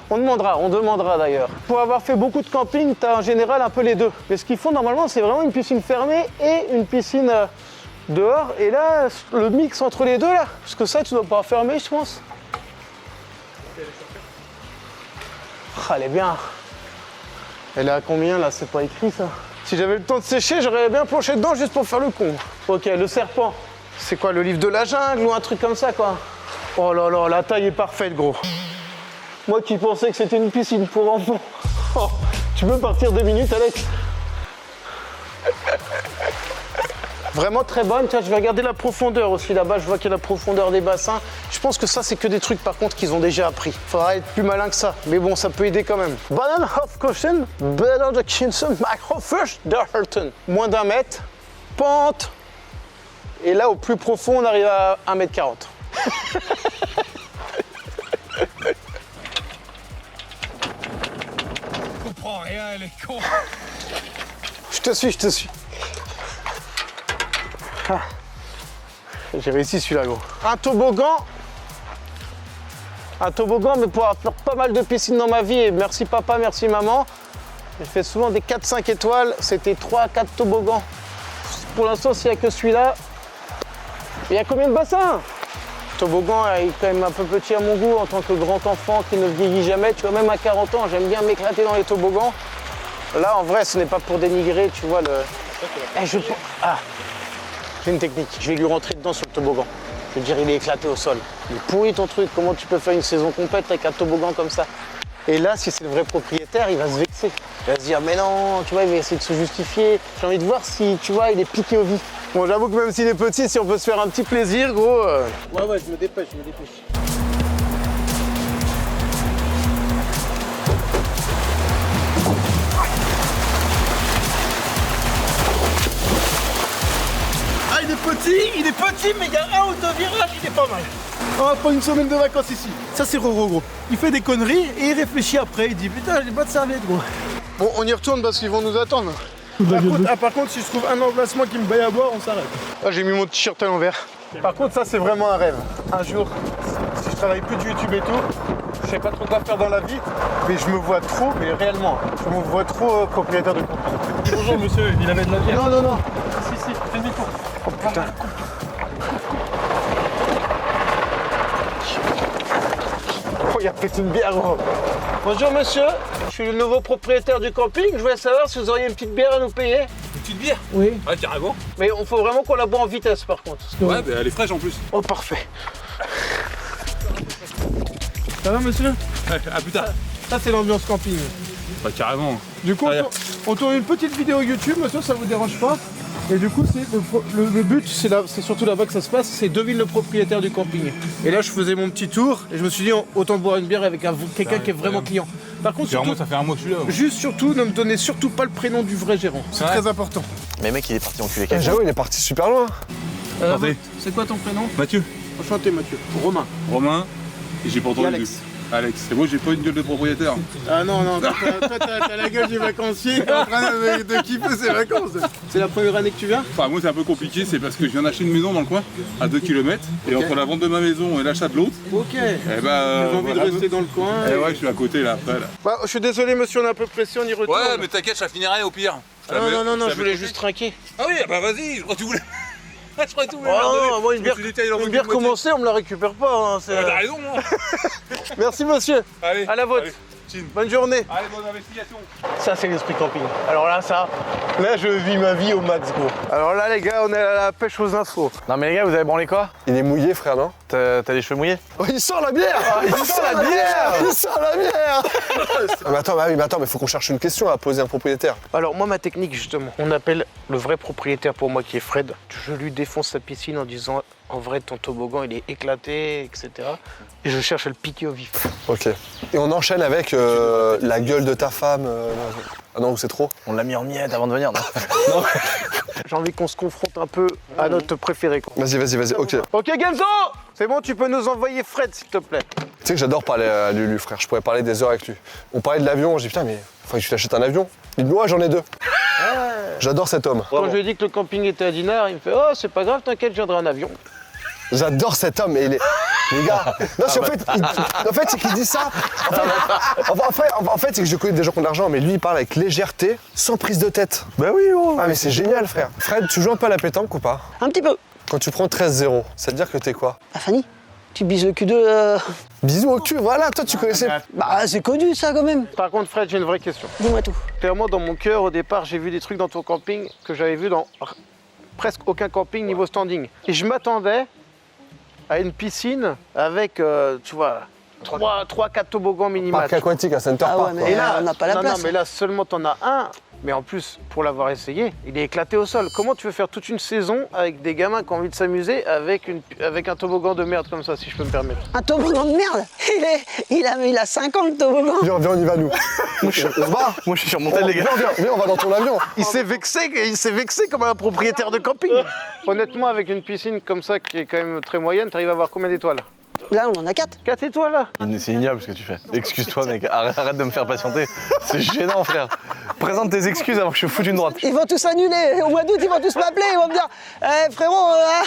On demandera d'ailleurs. Pour avoir fait beaucoup de camping, t'as en général un peu les deux. Mais ce qu'ils font normalement, c'est vraiment une piscine fermée et une piscine dehors. Et là, le mix entre les deux, là. Parce que ça, tu dois pas fermer, je pense. Ah, elle est bien. Elle est à combien, là? C'est pas écrit, ça. Si j'avais le temps de sécher, j'aurais bien plongé dedans juste pour faire le con. Ok, le serpent. C'est quoi, le livre de la jungle ou un truc comme ça, quoi? Oh là là, la taille est parfaite, gros. Moi qui pensais que c'était une piscine pour enfants. Oh, tu peux partir 2 minutes, Alex? Vraiment très bonne. Tiens, je vais regarder la profondeur aussi. Là-bas, je vois qu'il y a la profondeur des bassins. Je pense que ça, c'est que des trucs, par contre, qu'ils ont déjà appris. Faudra être plus malin que ça. Mais bon, ça peut aider quand même. Banana half cushion, better the Kinson, micro first, Derton. Moins d'1 mètre, pente. Et là, au plus profond, on arrive à 1,40 m. Je comprends rien, elle est con. Je te suis. Ah. J'ai réussi celui-là, gros. Un toboggan, mais pour avoir fait pas mal de piscines dans ma vie, et merci papa, merci maman, j'ai fait souvent des 4-5 étoiles, c'était 3-4 toboggans. Pour l'instant, s'il n'y a que celui-là, il y a combien de bassins? Toboggan est quand même un peu petit à mon goût en tant que grand enfant qui ne vieillit jamais. Tu vois, même à 40 ans, j'aime bien m'éclater dans les toboggans. Là, en vrai, ce n'est pas pour dénigrer, tu vois, le... Ah, j'ai une technique. Je vais lui rentrer dedans sur le toboggan. Je veux dire, il est éclaté au sol. Il est pourri ton truc. Comment tu peux faire une saison complète avec un toboggan comme ça? Et là, si c'est le vrai propriétaire, il va se vexer. Il va se dire, mais non, tu vois, il va essayer de se justifier. J'ai envie de voir si, tu vois, il est piqué au vif. Bon, j'avoue que même s'il est petit, si on peut se faire un petit plaisir, gros... Ouais, je me dépêche. il est petit, mais il y a un autovirage, il est pas mal. On va prendre une semaine de vacances ici. Ça, c'est Roro, gros. Il fait des conneries et il réfléchit après. Il dit putain, j'ai pas de serviette, gros. Bon, on y retourne parce qu'ils vont nous attendre. Par contre, si je trouve un emplacement qui me baille à boire, on s'arrête. Ah, j'ai mis mon t-shirt à l'envers. Par contre, ça, c'est vraiment un rêve. Un jour, si je travaille plus de YouTube et tout, je sais pas trop quoi faire dans la vie, mais je me vois trop, mais réellement, je me vois trop propriétaire de camping. Bonjour monsieur, il avait de la bière. Non, non, non. Si, fais demi-tour. Oh putain. Oh, il a pris une bière, gros. Bonjour monsieur, je suis le nouveau propriétaire du camping. Je voulais savoir si vous auriez une petite bière à nous payer. Une petite bière? Oui. Ouais, carrément. Mais il faut vraiment qu'on la boit en vitesse par contre. Ouais, bah elle est fraîche en plus. Oh, parfait. Ça va monsieur? Ouais, à plus tard. Ça, c'est l'ambiance camping. Bah carrément. Du coup, on tourne une petite vidéo YouTube, monsieur, ça vous dérange pas? Et du coup, le but, c'est surtout là-bas que ça se passe, c'est devine le propriétaire du camping. Et là, je faisais mon petit tour et je me suis dit, autant boire une bière avec quelqu'un qui est vraiment client. Par contre, surtout, ça fait un mois que je suis là. juste surtout, ne me donnez surtout pas le prénom du vrai gérant. C'est très important. Mais mec, il est parti enculer Ah, j'avoue, il est parti super loin. C'est quoi ton prénom? Mathieu. Enchanté, Mathieu. Romain. Romain. Et j'ai pas entendu. Alex. Alex. Et moi, j'ai pas une gueule de propriétaire. Ah non, toi, t'as la gueule du vacancier en train de kiffer ses vacances. C'est la première année que tu viens? Enfin, moi, c'est un peu compliqué, c'est parce que je viens d'acheter une maison dans le coin, à 2 km. Et entre la vente de ma maison et l'achat de l'autre, Ok. eh ben. J'ai envie de rester dans le coin. Eh ouais, je suis à côté là, après là. Bah, je suis désolé monsieur, on est un peu pressé, on y retourne. Ouais, mais t'inquiète, je la finirai au pire. Non, je voulais juste trinquer. Ah oui, bah vas-y, je crois que tu voulais. Je crois que tu voulais. Oh non, moi une bière commencée, on me la récupère pas. Hein, T'as raison, hein. Merci monsieur. Allez. À la vôtre. Allez, Bonne journée. Allez, bonne investigation. Ça, c'est l'esprit camping. Alors là, je vis ma vie au max, gros. Alors là, les gars, on est à la pêche aux infos. Non mais les gars, vous avez branlé quoi? Il est mouillé, frère, non? T'as les cheveux mouillés? Oh, il sort la bière! Il sort la bière! Il sort la bière! Mais attends, mais faut qu'on cherche une question à poser à un propriétaire. Alors moi, ma technique, justement, on appelle le vrai propriétaire pour moi, qui est Fred. Je lui défonce sa piscine en disant, en vrai, ton toboggan, il est éclaté, etc. Et je cherche à le piquer au vif. Ok. Et on enchaîne avec la gueule de ta femme. Ah non, c'est trop? On l'a mis en miettes avant de venir, non? J'ai envie qu'on se confronte un peu à notre préféré, quoi. Vas-y, ok. Ok, Genzo! C'est bon, tu peux nous envoyer Fred, s'il te plaît. Tu sais que j'adore parler à Lulu, frère. Je pourrais parler des heures avec lui. On parlait de l'avion, j'ai dit putain, mais faudrait que tu t'achètes un avion. Il me dit ouais, j'en ai 2. J'adore cet homme. Quand je lui ai dit que le camping était à Dinard, il me fait oh, c'est pas grave, t'inquiète, je viendrai en avion. J'adore cet homme. Et les gars, non, en fait, c'est qu'il dit ça. En fait, c'est que je connais des gens qui ont de l'argent, mais lui, il parle avec légèreté, sans prise de tête. Bah oui, oh. Ah, mais c'est génial, frère. Fred, tu joues un peu à la pétanque ou pas? Un petit peu. Quand tu prends 13-0, ça veut dire que t'es quoi? Ah, Fanny, tu bises le cul de... Bisous au cul, voilà, toi tu connaissais. Bah, c'est connu ça quand même. Par contre, Fred, j'ai une vraie question. Dis-moi tout. Clairement, dans mon cœur, au départ, j'ai vu des trucs dans ton camping que j'avais vu dans presque aucun camping niveau standing. Et je m'attendais à une piscine avec, tu vois, 3-4 toboggans minimum. Parc aquatique à Center Ah Park. ouais, quoi. mais Et là, on n'a pas la place. Non, mais là, seulement t'en as un. Mais en plus, pour l'avoir essayé, il est éclaté au sol. Comment tu veux faire toute une saison avec des gamins qui ont envie de s'amuser avec un toboggan de merde comme ça, si je peux me permettre? Un toboggan de merde. Il a 5 ans le toboggan. Viens, on y va nous. On se barre. Moi je suis surmonté les gars. Viens, on va dans ton avion. Il s'est vexé comme un propriétaire de camping. Honnêtement, avec une piscine comme ça qui est quand même très moyenne, t'arrives à avoir combien d'étoiles? Là, on en a 4. 4 étoiles là. C'est ignoble ce que tu fais. Excuse-toi mec, arrête de me faire patienter. C'est gênant frère. Présente tes excuses avant que je foute une droite. Ils vont tous annuler. Au mois d'août, ils vont tous m'appeler. Ils vont me dire frérot,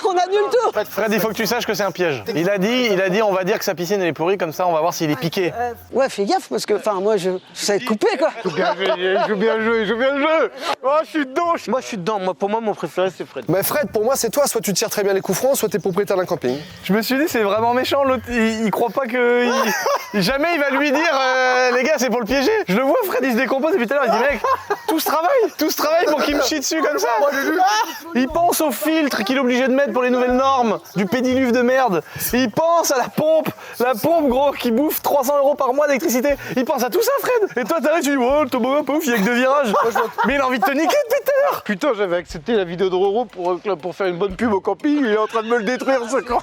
on annule tout. Fred, il faut que tu saches que c'est un piège. Il a dit on va dire que sa piscine elle est pourrie, comme ça on va voir s'il est piqué. Ouais, fais gaffe parce que, moi, je sais être coupé quoi. Je veux bien jouer. Oh, je suis dedans. Moi, je suis dedans. Pour moi, mon préféré, c'est Fred. Mais Fred, pour moi, c'est toi. Soit tu tires très bien les coups francs, soit t'es propriétaire d'un camping. Je me suis dit c'est vraiment méchant, l'autre il croit pas que... jamais il va lui dire les gars c'est pour le piéger. Je le vois Fred il se décompose depuis tout à l'heure, il dit mec, tout ce travail pour qu'il me chie dessus comme ça. Il pense au filtre qu'il est obligé de mettre pour les nouvelles normes, du pédiluve de merde. Il pense à la pompe gros qui bouffe 300 € par mois d'électricité. Il pense à tout ça Fred. Et toi t'arrives tu dis oh le toboggan pouf, il y a que 2 virages. Mais il a envie de te niquer depuis tout à l'heure. Putain, j'avais accepté la vidéo de Roro pour faire une bonne pub au camping, il est en train de me le détruire ce camp.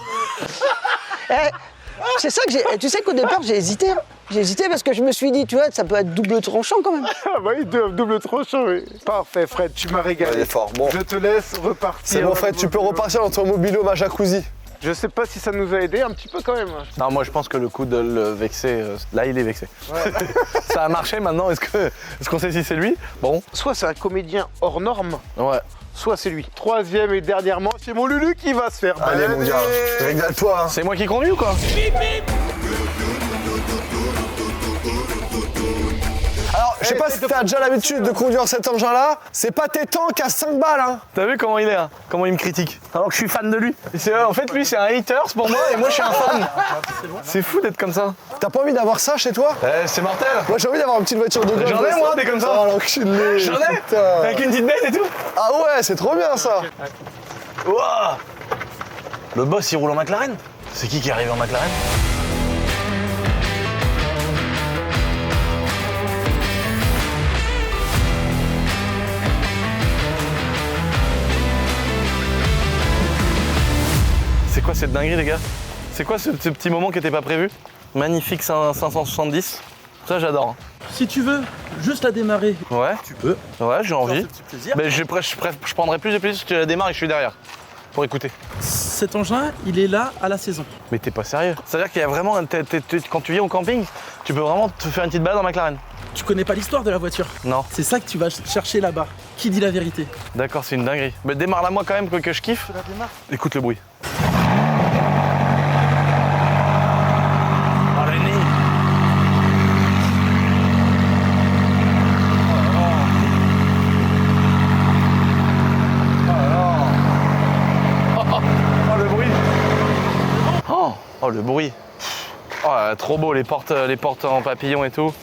C'est ça que j'ai. Tu sais qu'au départ, j'ai hésité. Hein. J'ai hésité parce que je me suis dit, tu vois, ça peut être double tranchant quand même. Ah bah oui, double tranchant, oui. Parfait, Fred, tu m'as régalé. Il est fort. Bon. Je te laisse repartir. C'est bon, Fred, tu peux repartir dans ton mobilhome à jacuzzi. Je sais pas si ça nous a aidé un petit peu quand même. Non, moi je pense que le coup de le vexer, là il est vexé. Ouais. Ça a marché maintenant, est-ce qu'on sait si c'est lui? Bon. Soit c'est un comédien hors norme, Ouais. soit c'est lui. Troisième et dernièrement, c'est mon Lulu qui va se faire. Allez, mon gars, régale-toi. Hein. C'est moi qui conduis ou quoi? Alors, je sais pas si t'as déjà l'habitude de conduire cet engin-là, c'est pas tes tanks à 5 balles, hein. T'as vu comment il est, hein? Comment il me critique? Alors que je suis fan de lui. En fait, lui, c'est un hater pour moi et moi, je suis un fan. C'est fou d'être comme ça. T'as pas envie d'avoir ça chez toi? C'est mortel. Moi, j'ai envie d'avoir une petite voiture de golf. J'en ai, moi, des comme ça. Oh, l'enculé. J'en ai. Putain. Avec une petite bête et tout. Ah ouais, c'est trop bien, ça. Wow. Le boss, il roule en McLaren? C'est qui est arrivé en McLaren? C'est quoi cette dinguerie, les gars? C'est quoi ce petit moment qui était pas prévu? Magnifique 570. Ça, j'adore. Hein. Si tu veux juste la démarrer, Ouais. tu peux. Ouais, j'ai envie. Ce petit plaisir. Mais je prendrais plus de plaisir si tu la démarres et que je suis derrière. Pour écouter. Cet engin, il est là à la saison. Mais t'es pas sérieux? C'est-à-dire qu'il y a vraiment, quand tu viens au camping, tu peux vraiment te faire une petite balade en McLaren? Tu connais pas l'histoire de la voiture. Non. C'est ça que tu vas chercher là-bas. Qui dit la vérité? D'accord, c'est une dinguerie. Mais démarre-la moi quand même, que je kiffe. Je la démarre. Écoute le bruit. Oh, la nuit. Oh, le bruit. Oh, le bruit. Oh, trop beau, les portes en papillon et tout.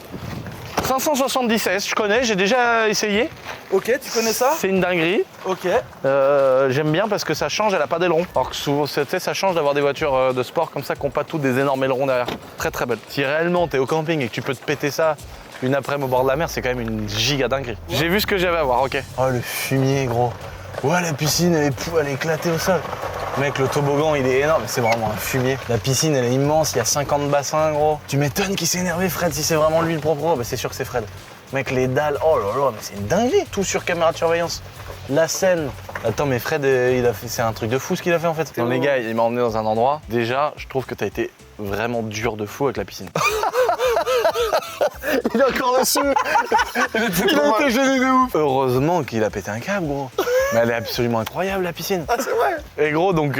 570S, je connais, j'ai déjà essayé. Ok, tu connais ça? C'est une dinguerie. Ok. J'aime bien parce que ça change, elle a pas d'aileron. Alors que souvent, tu sais, ça change d'avoir des voitures de sport comme ça qui n'ont pas toutes des énormes ailerons derrière. Très très belle. Si réellement t'es au camping et que tu peux te péter ça une après-midi au bord de la mer, c'est quand même une giga dinguerie. Ouais. J'ai vu ce que j'avais à voir, ok. Oh, le fumier, gros. Ouais, la piscine, elle est éclatée au sol. Mec, le toboggan, il est énorme, c'est vraiment un fumier. La piscine, elle est immense, il y a 50 bassins, gros. Tu m'étonnes qu'il s'est énervé, Fred, si c'est vraiment lui le propre. Bah, c'est sûr que c'est Fred. Mec, les dalles, oh là là, mais c'est une dinguerie, tout sur caméra de surveillance. La scène. Attends, mais Fred, c'est un truc de fou ce qu'il a fait en fait. Non, les gars, il m'a emmené dans un endroit. Déjà, je trouve que t'as été vraiment dur de fou avec la piscine. Il est encore dessus. Il a été gêné de ouf. Heureusement qu'il a pété un câble, gros. Mais elle est absolument incroyable, la piscine. Ah, c'est vrai. Et gros, donc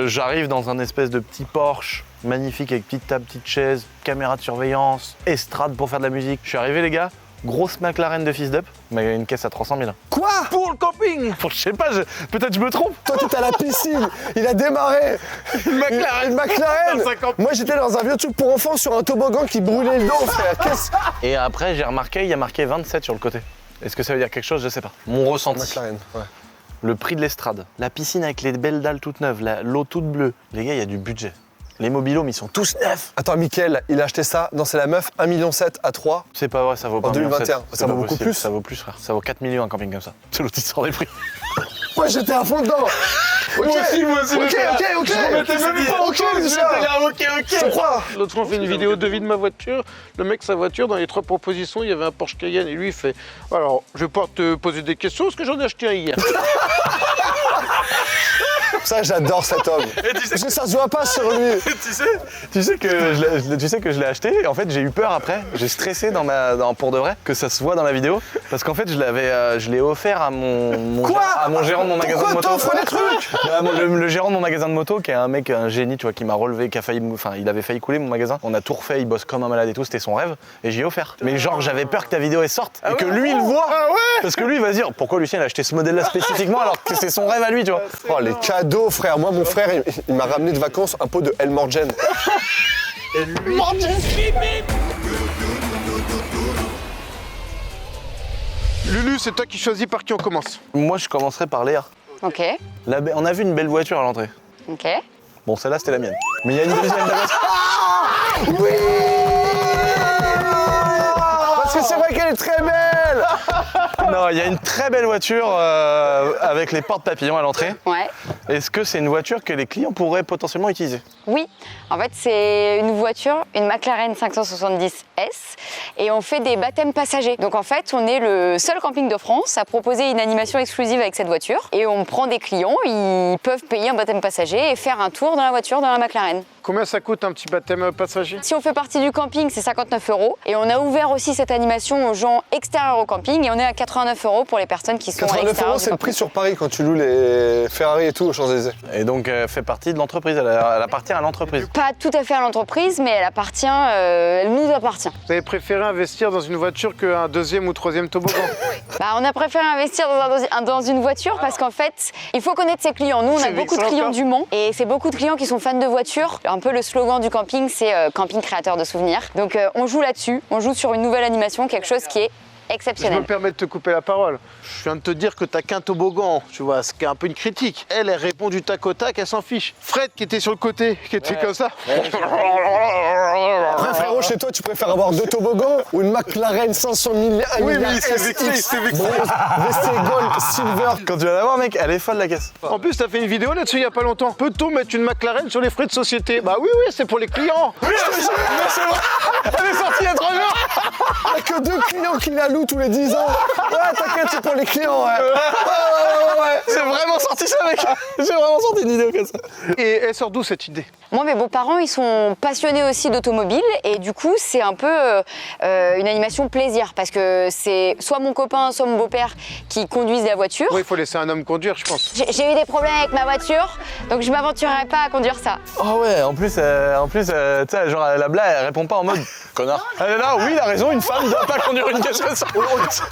j'arrive dans un espèce de petit Porsche magnifique avec petite table, petite chaise, caméra de surveillance, estrade pour faire de la musique. Je suis arrivé, les gars. Grosse McLaren de fils d'up, mais une caisse à 300 000. Quoi? Pour le camping. Je sais pas, peut-être je me trompe. Toi, t'étais à la piscine, il a démarré. Une McLaren. Une McLaren. Moi, j'étais dans un vieux truc pour enfants sur un toboggan qui brûlait le dos, frère. Et après, j'ai remarqué, il y a marqué 27 sur le côté. Est-ce que ça veut dire quelque chose? Je sais pas. Mon ressenti. McLaren, ouais. Le prix de l'estrade, la piscine avec les belles dalles toutes neuves, l'eau toute bleue. Les gars, il y a du budget. Les mobilhomes, ils sont tous neufs. Attends, Mickaël, il a acheté ça dans C'est la meuf, 1,7 million à 3. C'est pas vrai, ça vaut pas en 2021. Ça vaut beaucoup plus. Ça vaut plus, frère. Ça vaut 4 millions un camping comme ça. C'est l'autre qui sort des prix. Moi, j'étais à fond dedans. Moi aussi. Ok. Je m'étais même pas ok, Je crois. L'autre fois, on fait une vidéo de vie de ma voiture. Le mec, sa voiture, dans les 3 propositions, il y avait un Porsche Cayenne. Et lui, il fait alors, je vais pas te poser des questions parce que j'en ai acheté un hier. Ça, j'adore cet homme. Parce que ça se voit pas sur lui. tu sais que je l'ai acheté. Et en fait, j'ai eu peur après. J'ai stressé pour de vrai que ça se voit dans la vidéo. Parce qu'en fait, je l'ai offert à mon gérant de mon magasin de moto. Pourquoi t'offres des trucs? Le gérant de mon magasin de moto, qui est un mec, un génie, tu vois, qui m'a relevé, il avait failli couler mon magasin. On a tout refait, il bosse comme un malade et tout, c'était son rêve. Et j'ai offert. Mais genre, j'avais peur que ta vidéo elle sorte et que lui il le voit. Ah ouais. Parce que lui il va se dire pourquoi Lucien il a acheté ce modèle-là spécifiquement alors que c'est son rêve à lui, tu vois. Oh, les cadeaux, frère. Moi, mon frère, il m'a ramené de vacances un pot de Elmorgen. Lulu, c'est toi qui choisis par qui on commence. Moi, je commencerai par Léa. Ok. On a vu une belle voiture à l'entrée. Ok. Bon, celle-là, c'était la mienne. Mais il y a une deuxième Oui. Parce que c'est vrai qu'elle est très belle. Non, il y a une très belle voiture avec les portes papillons à l'entrée. Ouais. Est-ce que c'est une voiture que les clients pourraient potentiellement utiliser? Oui, en fait c'est une voiture, une McLaren 570 S et on fait des baptêmes passagers. Donc en fait on est le seul camping de France à proposer une animation exclusive avec cette voiture et on prend des clients, ils peuvent payer un baptême passager et faire un tour dans la voiture dans la McLaren. Combien ça coûte un petit baptême passager? Si on fait partie du camping, c'est 59 € et on a ouvert aussi cette animation aux gens extérieurs au camping et on est à 89 € pour les personnes qui sont à 89 l'extérieur. €, c'est le prix sur Paris quand tu loues les Ferrari et tout aux Champs-Élysées. Et donc elle fait partie de l'entreprise, elle appartient à l'entreprise. Pas tout à fait à l'entreprise, mais elle nous appartient. Vous avez préféré investir dans une voiture qu'un deuxième ou troisième toboggan? On a préféré investir dans une voiture parce qu'en fait, il faut connaître ses clients. Nous, on a beaucoup de clients du Mans et c'est beaucoup de clients qui sont fans de voitures. Un peu le slogan du camping, c'est camping créateur de souvenirs. Donc on joue là-dessus, on joue sur une nouvelle animation, quelque chose qui est Je exceptionnel. me permets de te couper la parole. Je viens de te dire que t'as qu'un toboggan, tu vois, ce qui est un peu une critique. Elle répond du tac au tac, elle s'en fiche. Fred qui était sur le côté, qui était comme ça. Après frérot, chez toi, tu préfères avoir 2 toboggans ou une McLaren 500 000 Oui, mais c'est vexé, c'est vexé. VC Gold, Silver. Quand tu vas la voir, mec, elle est folle la caisse. En plus, t'as fait une vidéo là-dessus il y a pas longtemps. Peut-on mettre une McLaren sur les frais de société? Bah oui, c'est pour les clients. Oui, c'est vrai. Elle est sortie il y a 3 jours. Il n'y a que 2 clients qui la louent tous les 10 ans. Ouais, t'inquiète, c'est pour les clients, ouais. C'est vraiment sorti ça, mec. J'ai vraiment sorti une vidéo comme ça. Et elle sort d'où cette idée? Moi, mes beaux-parents, ils sont passionnés aussi d'automobile et du coup, c'est un peu une animation plaisir parce que c'est soit mon copain, soit mon beau-père qui conduisent la voiture. Oui, il faut laisser un homme conduire, je pense. J'ai eu des problèmes avec ma voiture, donc je m'aventurerai pas à conduire ça. Oh ouais, en plus, tu sais, genre la blague, elle répond pas en mode connard. Elle est là, oui, il a raison, une femme ne doit pas conduire une caisse comme ça.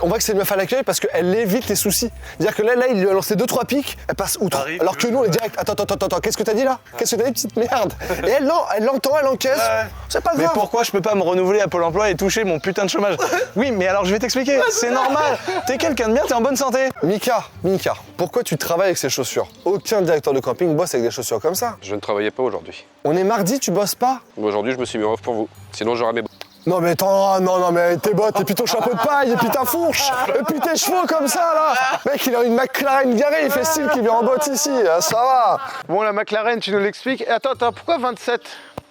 On voit que c'est une meuf à l'accueil parce qu'elle évite les soucis. C'est-à-dire que là, il lui a lancé 2-3 pics, elle passe outre. Alors que nous, on est direct. Attends, qu'est-ce que t'as dit là? Qu'est-ce que t'as dit, petite merde? Et elle, non, elle l'entend, elle encaisse. C'est pas grave. Mais pourquoi je peux pas me renouveler à Pôle emploi et toucher mon putain de chômage? Oui, mais alors je vais t'expliquer, c'est normal. T'es quelqu'un de bien, t'es en bonne santé. Mika, pourquoi tu travailles avec ces chaussures? Aucun directeur de camping bosse avec des chaussures comme ça. Je ne travaillais pas aujourd'hui. On est mardi, tu bosses pas? Aujourd'hui, je me suis mis en off pour vous. Sinon, j'aurais mes... Non mais attends, non mais tes bottes et puis ton chapeau de paille et puis ta fourche et puis tes chevaux comme ça là. Mec, il a une McLaren garée, il fait style qu'il vient en botte ici, ça va. Bon, la McLaren, tu nous l'expliques. Attends, pourquoi 27?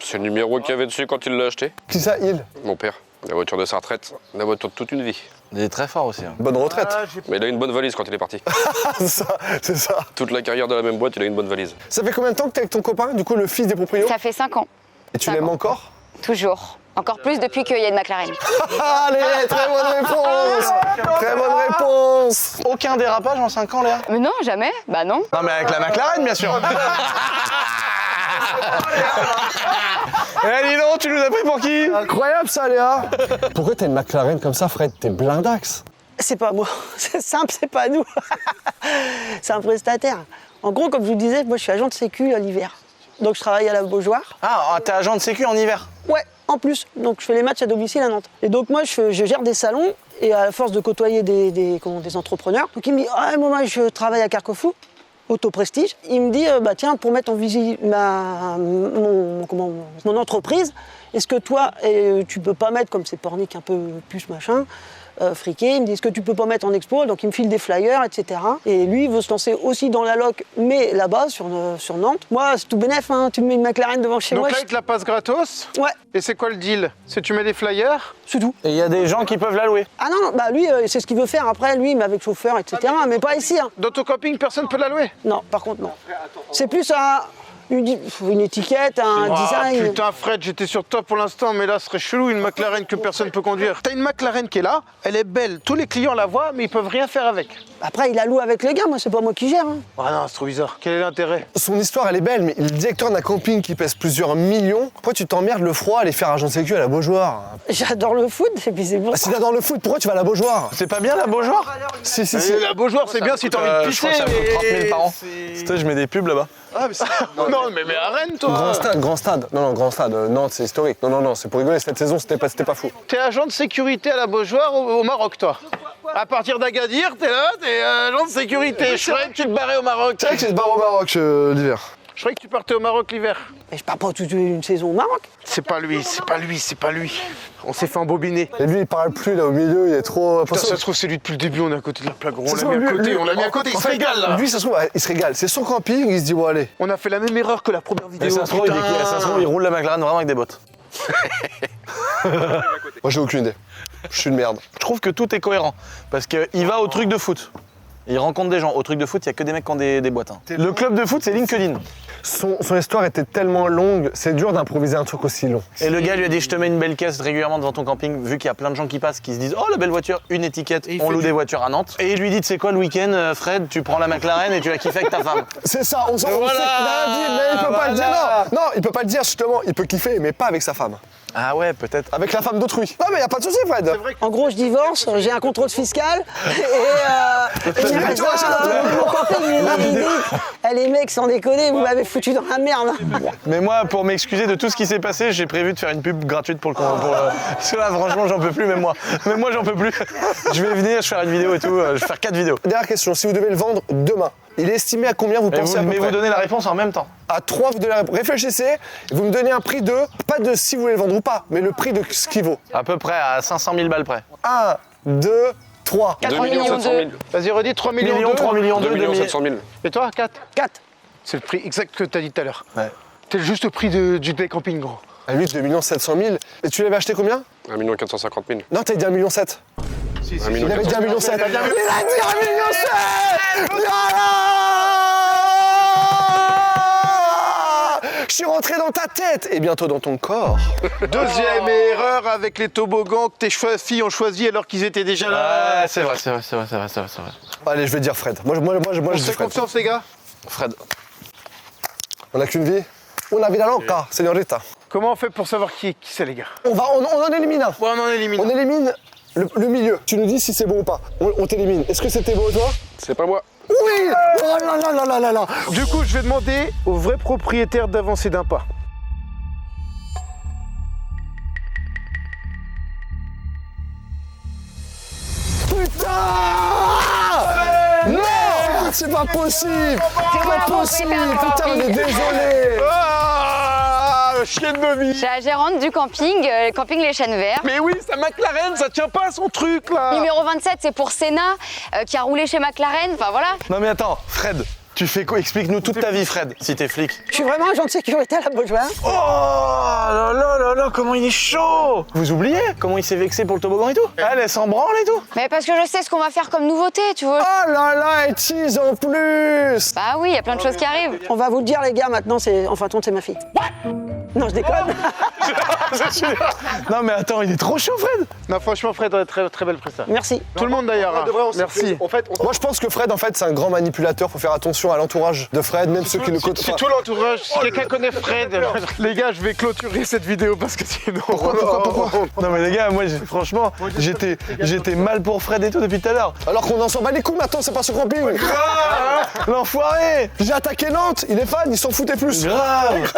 C'est le numéro qu'il y avait dessus quand il l'a aché. Qui ça, il? Mon père. La voiture de sa retraite. La voiture de toute une vie. Il est très fort aussi. Hein. Bonne retraite. Mais il a une bonne valise quand il est parti. C'est ça. Toute la carrière de la même boîte, il a une bonne valise. Ça fait combien de temps que t'es avec ton copain, du coup le fils des proprios? Ça fait 5 ans. Et tu l'aimes encore? Toujours. Encore plus depuis qu'il y a une McLaren. Allez, très bonne réponse. Très bonne réponse. Aucun dérapage en 5 ans, Léa? Mais non, jamais. Bah non. Non, mais avec la McLaren, bien sûr. Eh, dis donc, tu nous as pris pour qui? Incroyable ça, Léa. Pourquoi t'as une McLaren comme ça, Fred? T'es blindax. C'est pas moi, c'est simple, c'est pas nous. C'est un prestataire. En gros, comme je vous disais, moi je suis agent de sécu à l'hiver. Donc je travaille à la Beaujoire. Ah, t'es agent de sécu en hiver? Ouais, en plus. Donc je fais les matchs à domicile à Nantes. Et donc moi je gère des salons et à force de côtoyer des entrepreneurs. Donc il me dit, ah moi je travaille à Carquefou, Auto Prestige. Il me dit, bah tiens, pour mettre en visite mon entreprise, est-ce que toi, tu peux pas mettre, comme c'est pornique un peu plus machin, friqué, il me dit, est-ce que tu peux pas mettre en expo? Donc il me file des flyers, etc. Et lui, il veut se lancer aussi dans la loc, mais là-bas, sur Nantes. Moi, c'est tout bénef, hein. Tu me mets une McLaren devant chez moi. Donc là, il te la passe gratos? Ouais. Et c'est quoi le deal? C'est tu mets des flyers? C'est tout. Et il y a des gens qui peuvent la louer? Ah non, bah lui, c'est ce qu'il veut faire après, lui, mais avec chauffeur, etc. Mais pas ici, hein. Dans ton camping, personne ne peut la louer? Non, par contre, non. C'est plus une étiquette, un design. Putain, Fred, j'étais sur toi pour l'instant, mais là, ce serait chelou, une McLaren que personne ne peut conduire. T'as une McLaren qui est là, elle est belle, tous les clients la voient, mais ils peuvent rien faire avec. Après, il la loue avec les gars, moi, c'est pas moi qui gère. Hein. Ah non, c'est trop bizarre. Quel est l'intérêt? Son histoire, elle est belle, mais le directeur d'un camping qui pèse plusieurs millions, pourquoi tu t'emmerdes le froid à aller faire agent de sécu à la Beaujoire? J'adore le foot, et puis c'est bon. Si t'adores le foot, pourquoi tu vas à la Beaujoire? C'est pas bien la Beaujoire? Si. La Beaujoire, c'est bien si t'as envie de Je crois pisser. que ça coûte 30 000 par an. Je mets des pubs là-bas. Ah, mais non, mais à Rennes, toi. Grand stade. Non, grand stade. Nantes, c'est historique. Non, c'est pour rigoler. Cette saison, c'était pas fou. T'es agent de sécurité à la Beaujoire au Maroc, toi. À partir d'Agadir, t'es là, t'es agent de sécurité. Je croyais que tu te barrais au Maroc. C'est vrai que c'est se barre au Maroc l'hiver. Je croyais que tu partais au Maroc l'hiver. Mais je pars pas toute une saison au Maroc. C'est pas lui, c'est pas lui, c'est pas lui. On s'est fait embobiner. Et lui, il parle plus là au milieu, il est trop. Putain, ça se trouve, c'est lui depuis le début, on est à côté de la plaque. On Ça l'a se mis à trouve, côté, lui- on l'a mis à côté, il en se fait, régale là. Lui, ça se trouve, il se régale. C'est son camping, il se dit, bon, allez. On a fait la même erreur que la première vidéo. Et ça se trouve, il roule la McLaren vraiment avec des bottes. Moi, j'ai aucune idée. Je suis une merde. Je trouve que tout est cohérent. Parce qu'il va au truc de foot. Il rencontre des gens. Au truc de foot, il n'y a que des mecs qui ont des boîtes. Hein. Le club de foot, c'est LinkedIn. Son histoire était tellement longue, c'est dur d'improviser un truc aussi long. Et le gars lui a dit, je te mets une belle caisse régulièrement devant ton camping, vu qu'il y a plein de gens qui passent, qui se disent, oh la belle voiture, une étiquette, on loue des voitures à Nantes. Et il lui dit, tu sais quoi, le week-end, Fred, tu prends la McLaren et tu vas kiffer avec ta femme. C'est ça, on s'en Voilà, sait qu'il a dit, mais il peut pas le dire. voilà. Non, il peut pas le dire justement, il peut kiffer, mais pas avec sa femme. Ah ouais, peut-être. Avec la femme d'autrui. Non, mais y a pas de souci, Fred. En gros, je divorce, j'ai un contrôle fiscal et mon camping, il dit les mecs, sans déconner, vous m'avez foutu dans la merde. Mais moi, pour m'excuser de tout ce qui s'est passé, j'ai prévu de faire une pub gratuite pour le parce que là, franchement, j'en peux plus, même moi. Même moi, j'en peux plus. Je vais venir, je vais faire une vidéo et tout, je vais faire 4 vidéos. Dernière question, si vous devez le vendre demain, il est estimé à combien vous pensez à peu Mais près vous donnez la réponse en même temps. À 3, vous donnez la réponse. Réfléchissez, vous me donnez un prix de, pas de si vous voulez le vendre ou pas, mais le prix de ce qu'il vaut. À peu près à 500 000 balles près. 1, 2, 3. 4 millions 700 000. Vas-y, redis 3 millions 2, 3 millions 2 2, 700 000. Et toi, 4 4. C'est le prix exact que t'as dit tout à l'heure. Ouais. C'est le juste prix du day camping, gros. À lui, 2 700 000. Et tu l'avais acheté combien 1 450 000. Non, t'as dit 1,7 million. Si, si, 1 Il avait dit 1,7 million. Il a dit 1,7 million. Je suis rentré dans ta tête et bientôt dans ton corps. Deuxième erreur avec les toboggans que tes filles ont choisi alors qu'ils étaient déjà là. Ouais, c'est vrai. Allez, je vais dire Fred. Moi, On je dis se fait Fred. confiance, les gars. Fred. On n'a qu'une vie. Una vida loca, señorita. Comment on fait pour savoir qui c'est, les gars? On en élimine un. Ouais, on en élimine. On élimine le milieu. Tu nous dis si c'est bon ou pas. On t'élimine. Est-ce que c'était beau, toi? C'est pas moi. Oui. Oh là là là là là là. Du coup, je vais demander au vrai propriétaire d'avancer d'un pas. Putain! Non! C'est pas possible! C'est pas possible! Putain, on est désolé! Ah, chienne de vie. Je suis la gérante du camping, camping Les Chênes Verts. Mais oui, sa McLaren, ça tient pas à son truc, là. Numéro 27, c'est pour Senna, qui a roulé chez McLaren. Enfin voilà. Non mais attends, Fred, tu fais quoi? Explique-nous toute ta vie, Fred, si t'es flic. Je suis vraiment agent de sécurité à la Beaujoire. Oh là là là là, comment il est chaud! Vous oubliez comment il s'est vexé pour le toboggan et tout? Elle s'en branle et tout? Mais parce que je sais ce qu'on va faire comme nouveauté, tu vois. Oh là là, et tease en plus! Bah oui, il y a plein de choses qui arrivent. On va vous le dire, les gars, maintenant, en fin de compte, c'est ma fille. Non, je déconne. Non mais attends, il est trop chaud, Fred! Non, franchement, Fred, très, très belle presta. Merci. Tout le monde d'ailleurs. hein. Merci. En fait, moi je pense que Fred, en fait, c'est un grand manipulateur. Faut faire attention à l'entourage de Fred, même ceux qui le côtoient. C'est tout l'entourage. Si quelqu'un connaît Fred, les gars, je vais clôturer cette vidéo parce que sinon. Pourquoi Non mais les gars, moi franchement, j'étais mal pour Fred et tout depuis tout à l'heure. Alors qu'on en s'en bat les couilles maintenant, c'est pas ce camping. L'enfoiré! J'ai attaqué Nantes, il est fan, il s'en foutait plus. Grave!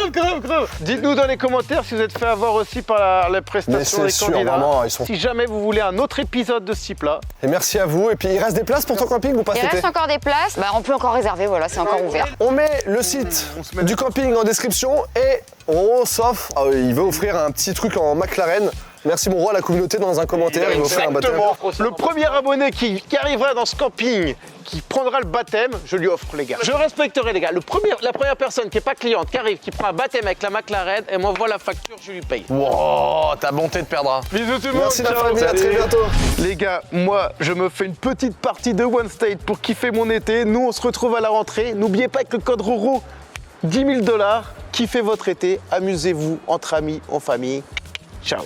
Dites-nous dans les commentaires si vous êtes fait avoir aussi par les Mais prestations c'est des sûr, candidats. vraiment, ils sont. Si jamais vous voulez un autre épisode de ce type-là, Et merci à vous. Et puis il reste des places pour ton camping ou pas Il cet été? reste encore des places, bah on peut encore réserver, voilà, c'est encore ouvert. On met le site du camping en description et Roro, sauf, il veut offrir un petit truc en McLaren. Merci mon roi à la communauté dans un commentaire, il va offrir un baptême. exactement. Le premier abonné qui arrivera dans ce camping, qui prendra le baptême, je lui offre, les gars. Je respecterai, les gars. La première personne qui n'est pas cliente, qui arrive, qui prend un baptême avec la McLaren, et m'envoie la facture, je lui paye. Wow, ta bonté de perdra. Bisous tout le monde. Merci la ciao. famille, à très bientôt. Les gars, moi, je me fais une petite partie de One State pour kiffer mon été. Nous, on se retrouve à la rentrée. N'oubliez pas que le code RORO, 10 000 $, kiffez votre été, amusez-vous entre amis, en famille. Ciao.